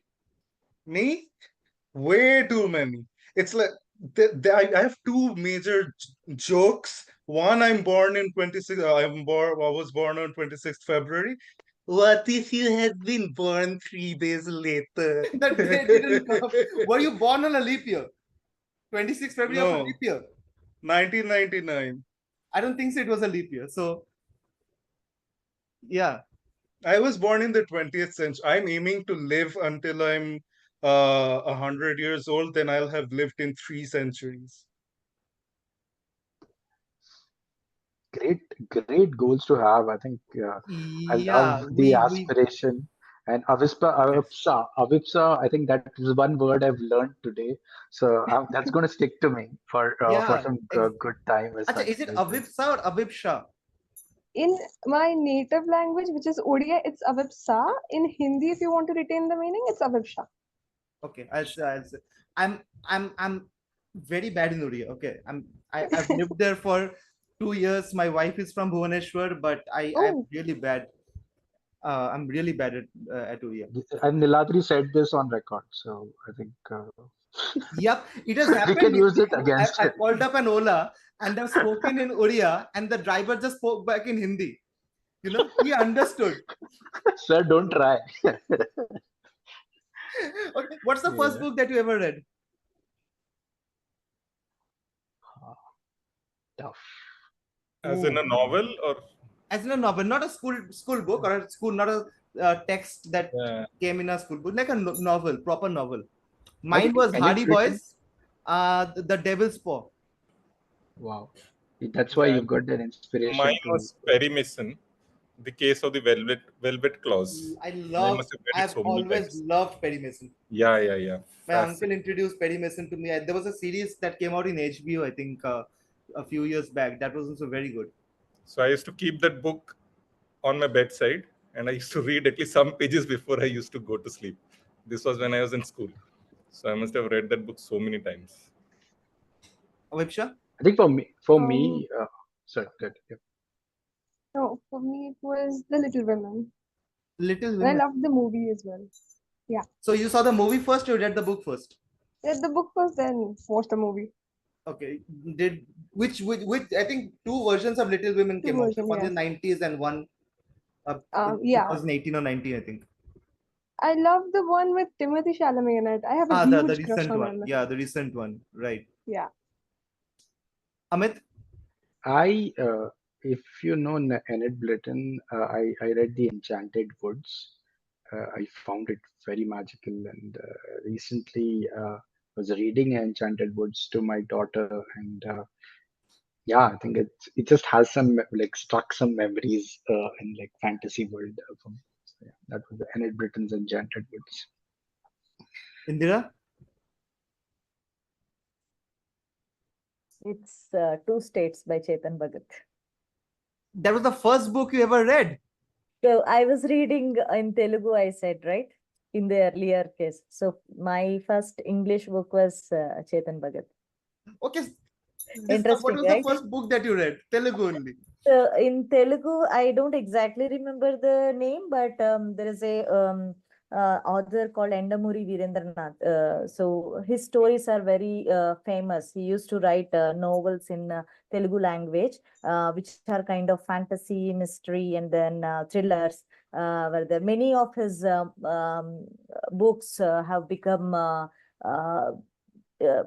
Me? Way too many. It's like I have two major jokes. One, I'm born in 26. I was born on 26th February. What if you had been born 3 days later? That day didn't come. Were you born on a leap year? 26th February of a No. leap year? 1999. I don't think so. It was a leap year. So, yeah. I was born in the 20th century. I'm aiming to live until I'm 100 years old. Then I'll have lived in 3 centuries. Great goals to have. I think I Yeah, love the aspiration. And Avipssa, I think that is one word I've learned today. So that's going to stick to me for Yeah. some good time as Acha, such. is it Avipsa or Avipsha? In my native language, which is Odia, it's Avipsa. In Hindi, if you want to retain the meaning, it's Avipsha. Okay, I'll say. I'm very bad in Oriya. Okay, I've lived there for 2 years. My wife is from Bhubaneswar, but I'm Oh, really bad. I'm really bad at Oriya. And Niladri said this on record, so I think Yep, it has we happened can with use me. it against I him. called up an Ola and I've spoken in Oriya, and the driver just spoke back in Hindi. You know, he understood. Sir, don't try. Okay, what's the first Yeah. book that you ever read? Tough. As in a novel or? As in a novel, not a school book or a school, not a text that came in a school book, like a novel, proper novel. Mine think was Annette Hardy written- Boys, the Devil's Paw. Wow. That's why Yeah. you've got that inspiration. Mine was Perry Mason, The Case of the Velvet Clause. must have read it I've so many always times. loved Perry Mason. Yeah. My Fascinating. uncle introduced Perry Mason to me. There was a series that came out in HBO, I think, a few years back. That was also very good. So I used to keep that book on my bedside, and I used to read at least some pages before I used to go to sleep. This was when I was in school. So I must have read that book so many times. Avipsha? I think for me, sorry, good. Yeah. no, for me, it was The Little Women. Little And I Women. loved the movie as well. So you saw the movie first, or you read the book first? Read the book first, then watched the movie. Okay. Which I think two versions of Little Women Two came out. versions, One yeah. in the 90s and one Yeah. 2018 or 19, I think. I love the one with Timothy Chalamet in it. I have a The huge crush recent on one. him. Yeah, the recent one. Right. Yeah. Amit? If you know Annette Blyton, I read The Enchanted Woods. I found it very magical, and recently was reading Enchanted Woods to my daughter, and yeah, I think it just has some struck some memories in fantasy world for me. So, yeah, that was the Annette Blyton's Enchanted Woods. Indira? It's Two States by Chetan Bhagat. That was the first book you ever read? So I was reading in Telugu, I said, right? In the earlier case. So my first English book was Chetan Bhagat. Okay. Interesting, what was right? the first book that you read? Telugu only. So in Telugu, I don't exactly remember the name, but there is a author called Endamuri Virendranath. So his stories are very famous. He used to write novels in Telugu language, which are kind of fantasy, mystery, and then thrillers. Where there many of his books have become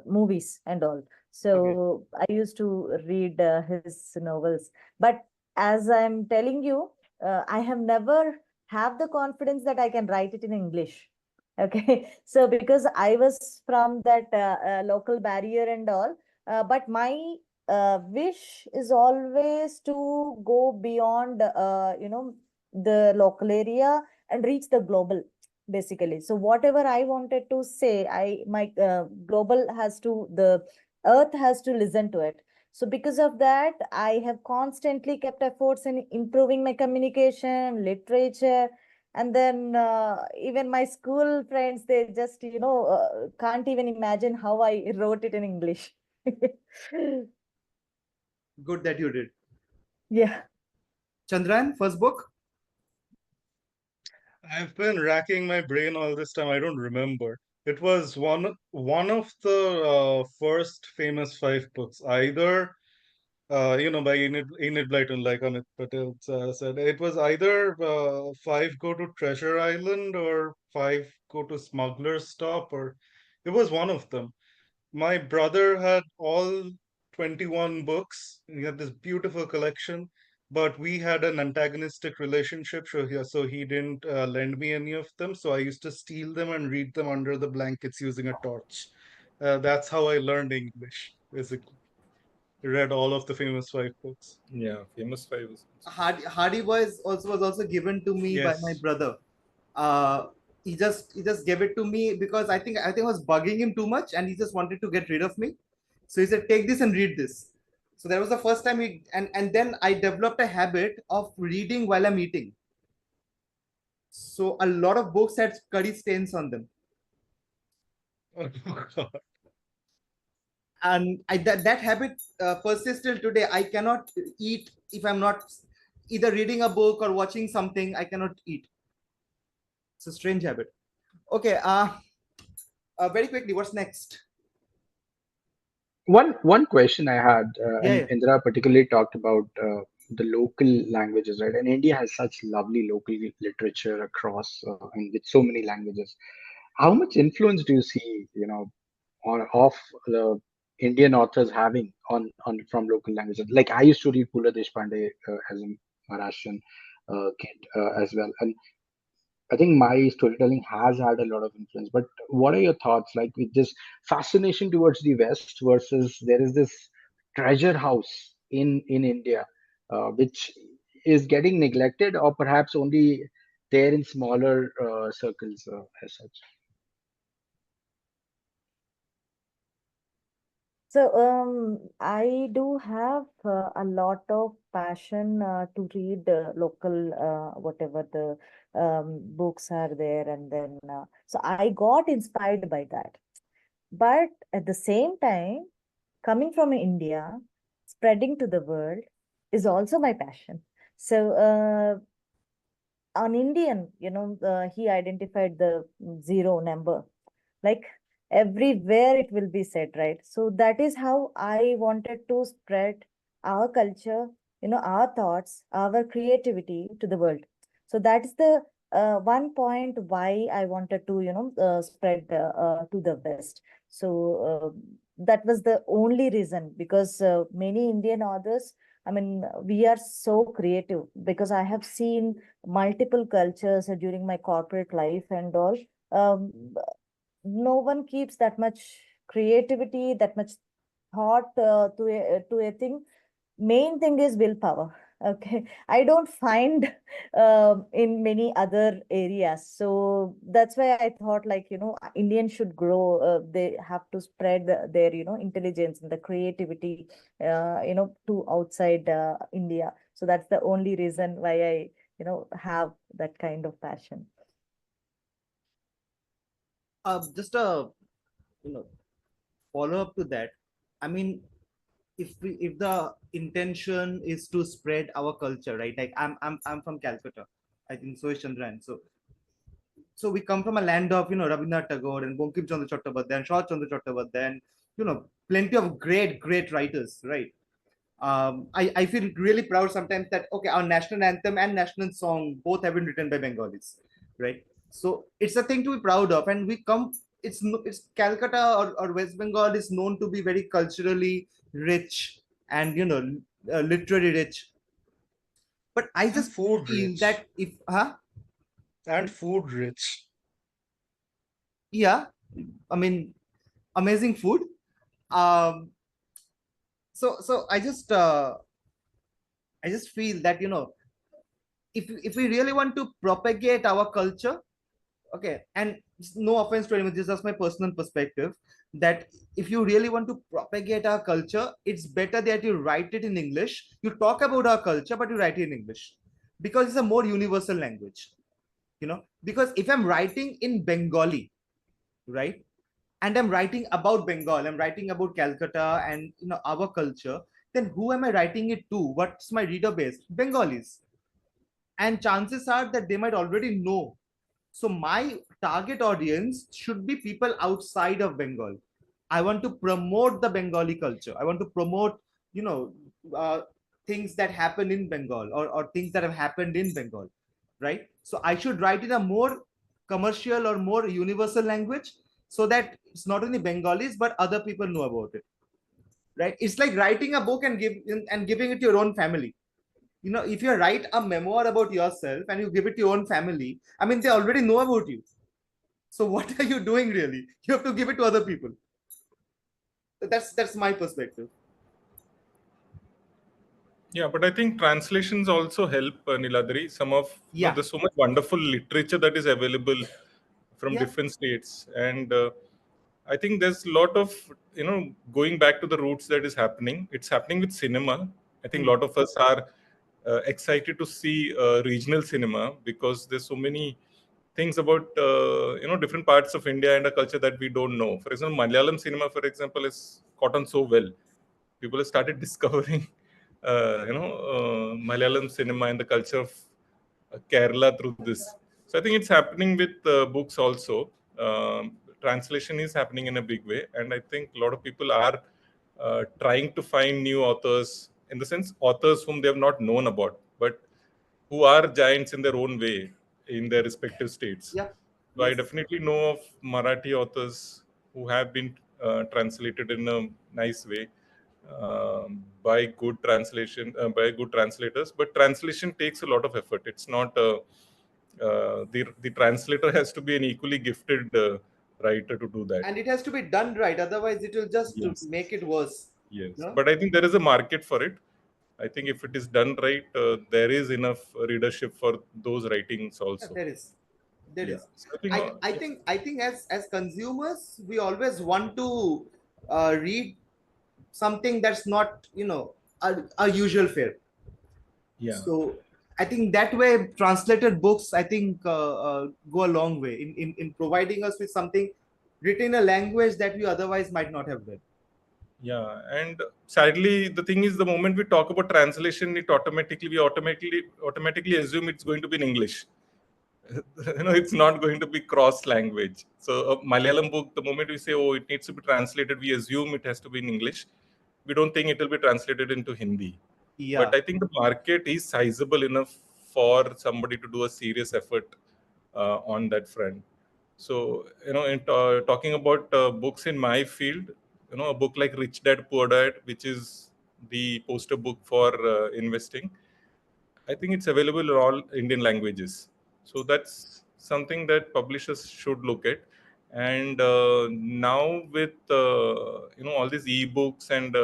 movies and all. So I used to read his novels. But as I'm telling you, I have never have the confidence that I can write it in English. Okay. So because I was from that local barrier and all, but my wish is always to go beyond, the local area and reach the global, basically. So whatever I wanted to say, my global has to, the earth has to listen to it. So because of that, I have constantly kept efforts in improving my communication, literature, and then even my school friends, they just, can't even imagine how I wrote it in English. Good that you did. Yeah. Chandrayan, first book? I've been racking my brain all this time. I don't remember. It was one of the first famous 5 books, either by Enid Blyton, like Amit Patil said. It was either 5 Go to Treasure Island or 5 Go to Smuggler's Stop, or it was one of them. My brother had all 21 books. He had this beautiful collection, but we had an antagonistic relationship, so he didn't lend me any of them. So I used to steal them and read them under the blankets using a torch. That's how I learned English, basically. Read all of the famous 5 books. Yeah, famous 5. Hardy Boys was also given to me by my Yes. brother. He just gave it to me because I think I was bugging him too much, and he just wanted to get rid of me. So he said, "Take this and read this." So that was the first time and then I developed a habit of reading while I'm eating. So a lot of books had curry stains on them. Oh, God. And that habit persists till today. I cannot eat if I'm not either reading a book or watching something. I cannot eat. It's a strange habit. Okay. Very quickly, what's next? One question I had, and Yeah. Indira particularly talked about the local languages, right? And India has such lovely local literature across and with so many languages. How much influence do you see, on of the Indian authors having on from local languages? Like I used to read Pula Deshpande as a Maharashtrian kid as well, and I think my storytelling has had a lot of influence. But what are your thoughts, like with this fascination towards the West versus there is this treasure house in India, which is getting neglected or perhaps only there in smaller circles as such? So I do have a lot of passion to read local whatever the books are there, and then so I got inspired by that. But at the same time, coming from India, spreading to the world is also my passion. So on Indian, he identified the zero number, like everywhere it will be said, right? So that is how I wanted to spread our culture, our thoughts, our creativity to the world. So that's the one point why I wanted to, spread to the West. So that was the only reason, because many Indian authors, I mean, we are so creative, because I have seen multiple cultures during my corporate life and all. Um, no one keeps that much creativity, that much thought to a thing. Main thing is willpower. Okay, I don't find in many other areas. So that's why I thought, like, Indians should grow. They have to spread their, intelligence and the creativity, to outside India. So that's the only reason why I, have that kind of passion. Just a follow up to that. I mean, if the intention is to spread our culture, right? Like I'm from Calcutta. I think so is Chandrayan. So we come from a land of Rabindranath Tagore and Bankim Chandra Chattopadhyay and Sharath Chandra Chattopadhyay and plenty of great writers, right? I feel really proud sometimes that okay, our national anthem and national song both have been written by Bengalis, right? So it's a thing to be proud of, and we come. It's Calcutta or West Bengal is known to be very culturally rich and literary rich. But I And just food feel rich. that if And food rich. yeah, I mean amazing food. Um, so I just feel that if we really want to propagate our culture, okay, and no offense to anyone, this is just my personal perspective, that if you really want to propagate our culture, it's better that you write it in English. You talk about our culture, but you write it in English because it's a more universal language. Because if I'm writing in Bengali, right, and I'm writing about Bengal, I'm writing about Calcutta and our culture, then who am I writing it to? What's my reader base? Bengalis. And chances are that they might already know. So my target audience should be people outside of Bengal. I want to promote the Bengali culture. I want to promote, you know, uh, things that happen in Bengal or things that have happened in Bengal, right? So I should write in a more commercial or more universal language so that it's not only Bengalis but other people know about it, right? It's like writing a book and giving it to your own family. If you write a memoir about yourself and you give it to your own family, I mean, they already know about you. So what are you doing really? You have to give it to other people. That's my perspective. Yeah, but I think translations also help, Niladri. There's so much wonderful literature that is available from different states, and I think there's a lot of going back to the roots that is happening. It's happening with cinema. I think a lot of us are excited to see regional cinema because there's so many things about different parts of India and a culture that we don't know. For example, Malayalam cinema, for example, is caught on so well. People have started discovering Malayalam cinema and the culture of Kerala through this. So I think it's happening with books also. Translation is happening in a big way, and I think a lot of people are trying to find new authors, in the sense authors whom they have not known about, but who are giants in their own way in their respective states. So I definitely know of Marathi authors who have been translated in a nice way by good by good translators. But translation takes a lot of effort. It's not the translator has to be an equally gifted writer to do that, and it has to be done right. Otherwise, it will just make it worse. Yes, but I think there is a market for it. I think if it is done right, there is enough readership for those writings also. There is. So I think as consumers, we always want to read something that's not a usual fare. So I think that way translated books, I think, go a long way in providing us with something written in a language that we otherwise might not have read. Yeah, and sadly, the thing is, the moment we talk about translation, we automatically assume it's going to be in English. It's not going to be cross language. So a Malayalam book, the moment we say, oh, it needs to be translated, we assume it has to be in English. We don't think it will be translated into Hindi. But I think the market is sizable enough for somebody to do a serious effort on that front. So, in talking about books in my field, a book like Rich Dad Poor Dad, which is the poster book for investing, I think it's available in all Indian languages. So that's something that publishers should look at. And now with all these ebooks and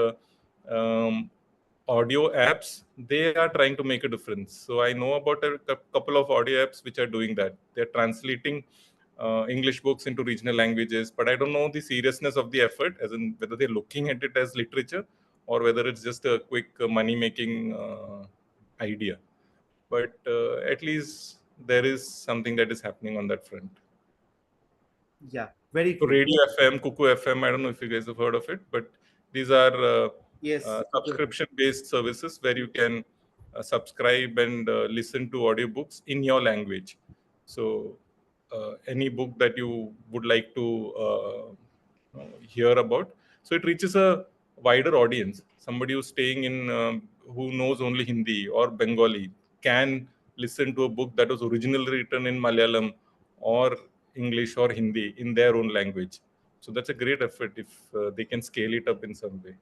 audio apps, they are trying to make a difference. So I know about a couple of audio apps which are doing that. They're translating English books into regional languages, but I don't know the seriousness of the effort, as in whether they're looking at it as literature or whether it's just a quick money-making idea. But at least there is something that is happening on that front. Yeah, very true. Radio FM, Kuku FM, I don't know if you guys have heard of it, but these are subscription-based services where you can subscribe and listen to audiobooks in your language. So any book that you would like to hear about, so it reaches a wider audience. Somebody who's staying in, who knows only Hindi or Bengali can listen to a book that was originally written in Malayalam or English or Hindi in their own language. So that's a great effort if they can scale it up in some way.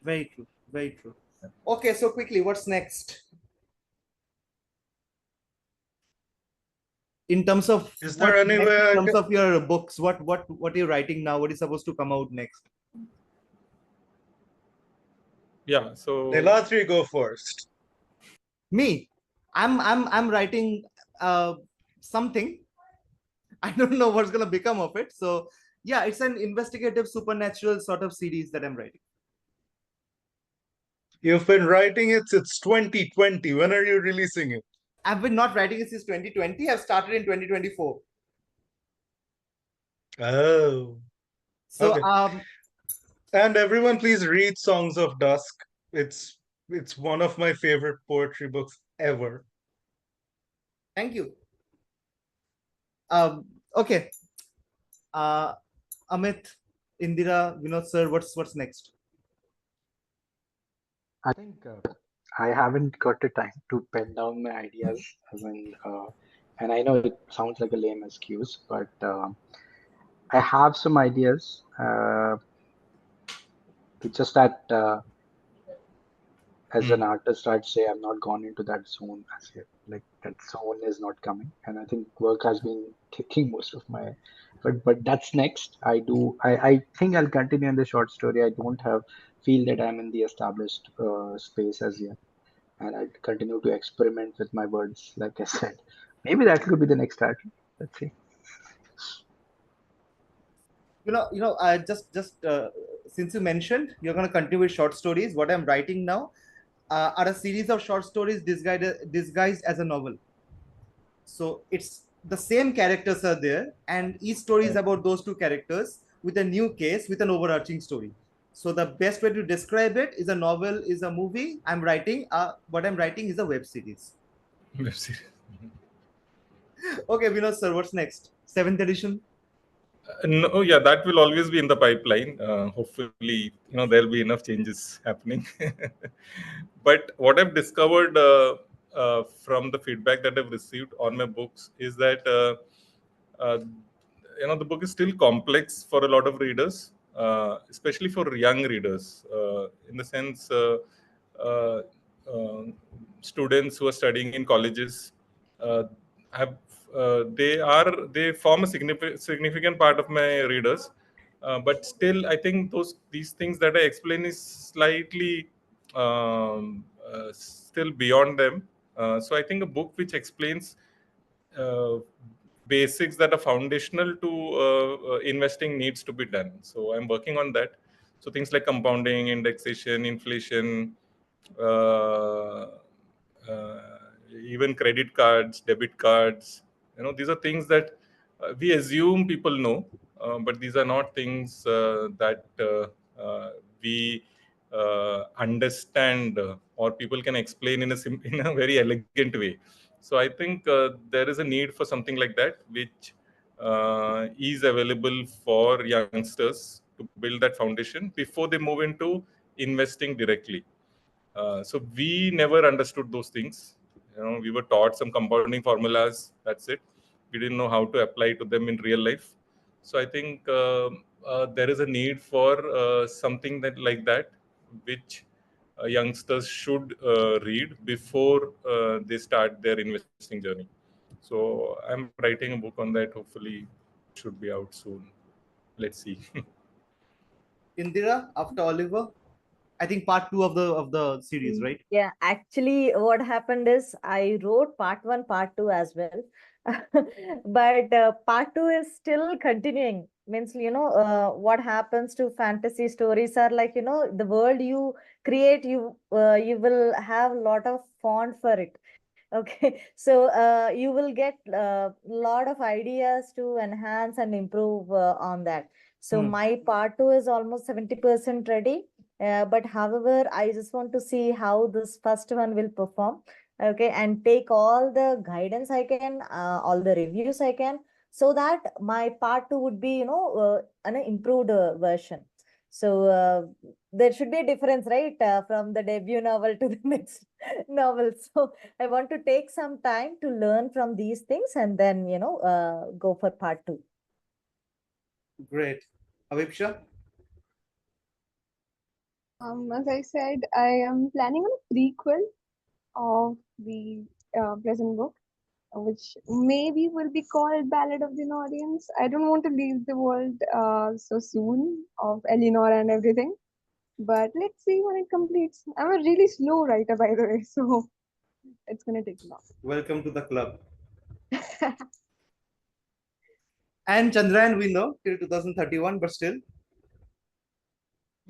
Very true. Very true. Okay, so quickly, what's next? In terms of is there anywhere in terms of your books, what are you writing now? What is supposed to come out next? Yeah, so Niladri, go first. Me, I'm writing something. I don't know what's gonna become of it. So yeah, it's an investigative supernatural sort of series that I'm writing. You've been writing it since 2020. When are you releasing it? I've been not writing it since 2020. I've started in 2024. Oh. So okay. And everyone, please read Songs of Dusk. It's one of my favorite poetry books ever. Thank you. Okay. Amit, Indira, Vinod sir, what's next? I think I haven't got the time to pen down my ideas. And I know it sounds like a lame excuse, but I have some ideas. It's just that as an artist, I'd say I've not gone into that zone as yet. Like that zone is not coming, and I think work has been taking most of my effort. But that's next. I think I'll continue in the short story. I don't feel that I'm in the established space as yet. and I'd continue to experiment with my words, like I said. Maybe that could be the next title. Let's see. I just since you mentioned you're going to continue with short stories, what I'm writing now are a series of short stories disguised as a novel. So it's the same characters are there, and each story is about those two characters with a new case with an overarching story. So the best way to describe it is a novel is a movie. I'm writing what I'm writing is a web series. Web series. Okay, Vinod sir, what's next? 7th edition? No, yeah, that will always be in the pipeline. Hopefully, there'll be enough changes happening. But what I've discovered from the feedback that I've received on my books is that the book is still complex for a lot of readers, especially for young readers. In the sense, uh, students who are studying in colleges have they form a significant part of my readers, but still I think these things that I explain is slightly still beyond them. So I think a book which explains basics that are foundational to investing needs to be done. So I'm working on that. So things like compounding, indexation, inflation, uh, uh, even credit cards, debit cards. These are things that we assume people know, but these are not things that we understand or people can explain in a very elegant way. So I think there is a need for something like that, which is available for youngsters to build that foundation before they move into investing directly. So we never understood those things. We were taught some compounding formulas. That's it. We didn't know how to apply to them in real life. So I think there is a need for something that like that, which youngsters should read before they start their investing journey. So I'm writing a book on that. Hopefully, should be out soon. Let's see. Indira, after Oliver, I think part 2 of the series, right? Yeah, actually, what happened is I wrote part 1, part 2 as well. But part 2 is still continuing. Means, what happens to fantasy stories are like, the world you create, you will have a lot of font for it. Okay, so you will get a lot of ideas to enhance and improve on that. So my part 2 is almost 70% ready. But however, I just want to see how this first one will perform. Okay, and take all the guidance I can, all the reviews I can, so that my part 2 would be, an improved version. So there should be a difference, right? From the debut novel to the next novel. So I want to take some time to learn from these things and then, go for part 2. Great. Avipssa? As I said, I am planning on a prequel of the present book, which maybe will be called Ballad of the Audience. I don't want to leave the world so soon of Eleanora and everything, but let's see when it completes. I'm a really slow writer, by the way, so it's gonna take long. Welcome to the club. And Chandrayan, we know till 2031, but still.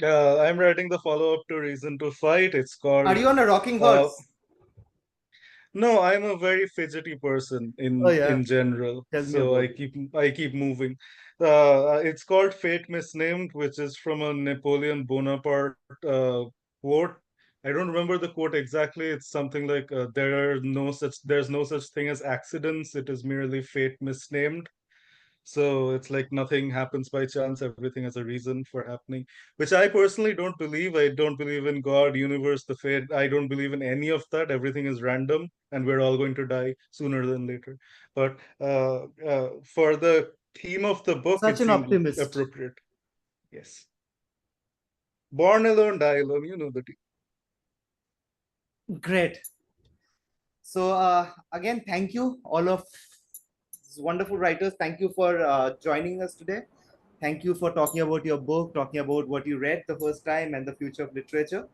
I'm writing the follow-up to Reason to Fight. It's called. Are you on a rocking horse? No, I'm a very fidgety person in general. So I keep moving. It's called Fate Misnamed, which is from a Napoleon Bonaparte quote. I don't remember the quote exactly. It's something like there's no such thing as accidents. It is merely fate misnamed. So it's like nothing happens by chance, everything has a reason for happening, which I personally don't believe. I don't believe in God, universe, the fate. I don't believe in any of that. Everything is random and we're all going to die sooner than later. But for the theme of the book, Such it an seemed optimist. appropriate. Yes. Born alone, die alone. You know the deal. Great. So again, thank you all of wonderful writers. Thank you for joining us today. Thank you for talking about your book, talking about what you read the first time and the future of literature.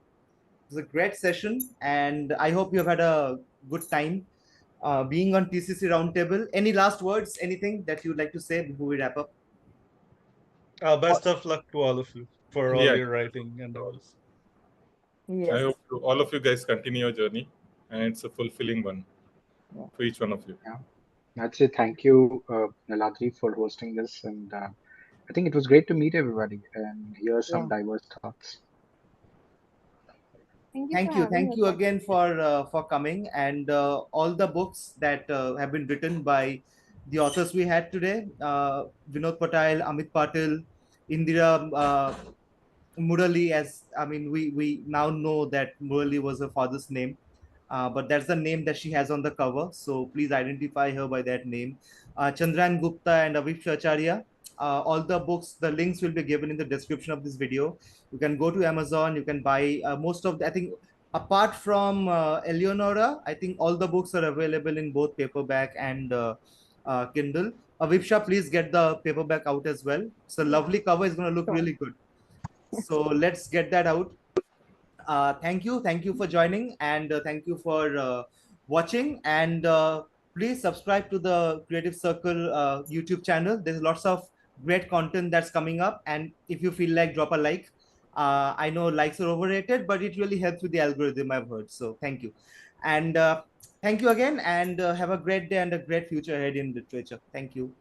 was a great session, and I hope you have had a good time being on TCC Roundtable. Any last words? Anything that you'd like to say before we wrap up? Best of luck to all of you for all Yeah. your writing and all. I Yes. hope all of you guys continue your journey, and it's a fulfilling one for each one of you. That's it. Thank you, Niladri, for hosting this. And I think it was great to meet everybody and hear some diverse thoughts. Thank you for having Thank us. you again for coming, and all the books that have been written by the authors we had today: Vinod Pottayil, Amit Patil, Indira, Murali. As I mean, we now know that Murali was her father's name, but that's the name that she has on the cover. So please identify her by that name. Chandrayan, Gupta, and Avipssa, Acharya. All the books, the links will be given in the description of this video. You can go to Amazon. You can buy most of the, I think, apart from Eleanora, I think all the books are available in both paperback and Kindle. Avipssa, please get the paperback out as well. It's a lovely cover. It's going to look really good. So let's get that out. Thank you for joining, and thank you for watching, and please subscribe to the Creative Circle YouTube channel. There's lots of great content that's coming up, and if you feel like, drop a like. I know likes are overrated, but it really helps with the algorithm, I've heard. So thank you, and thank you again, and have a great day and a great future ahead in literature. Thank you.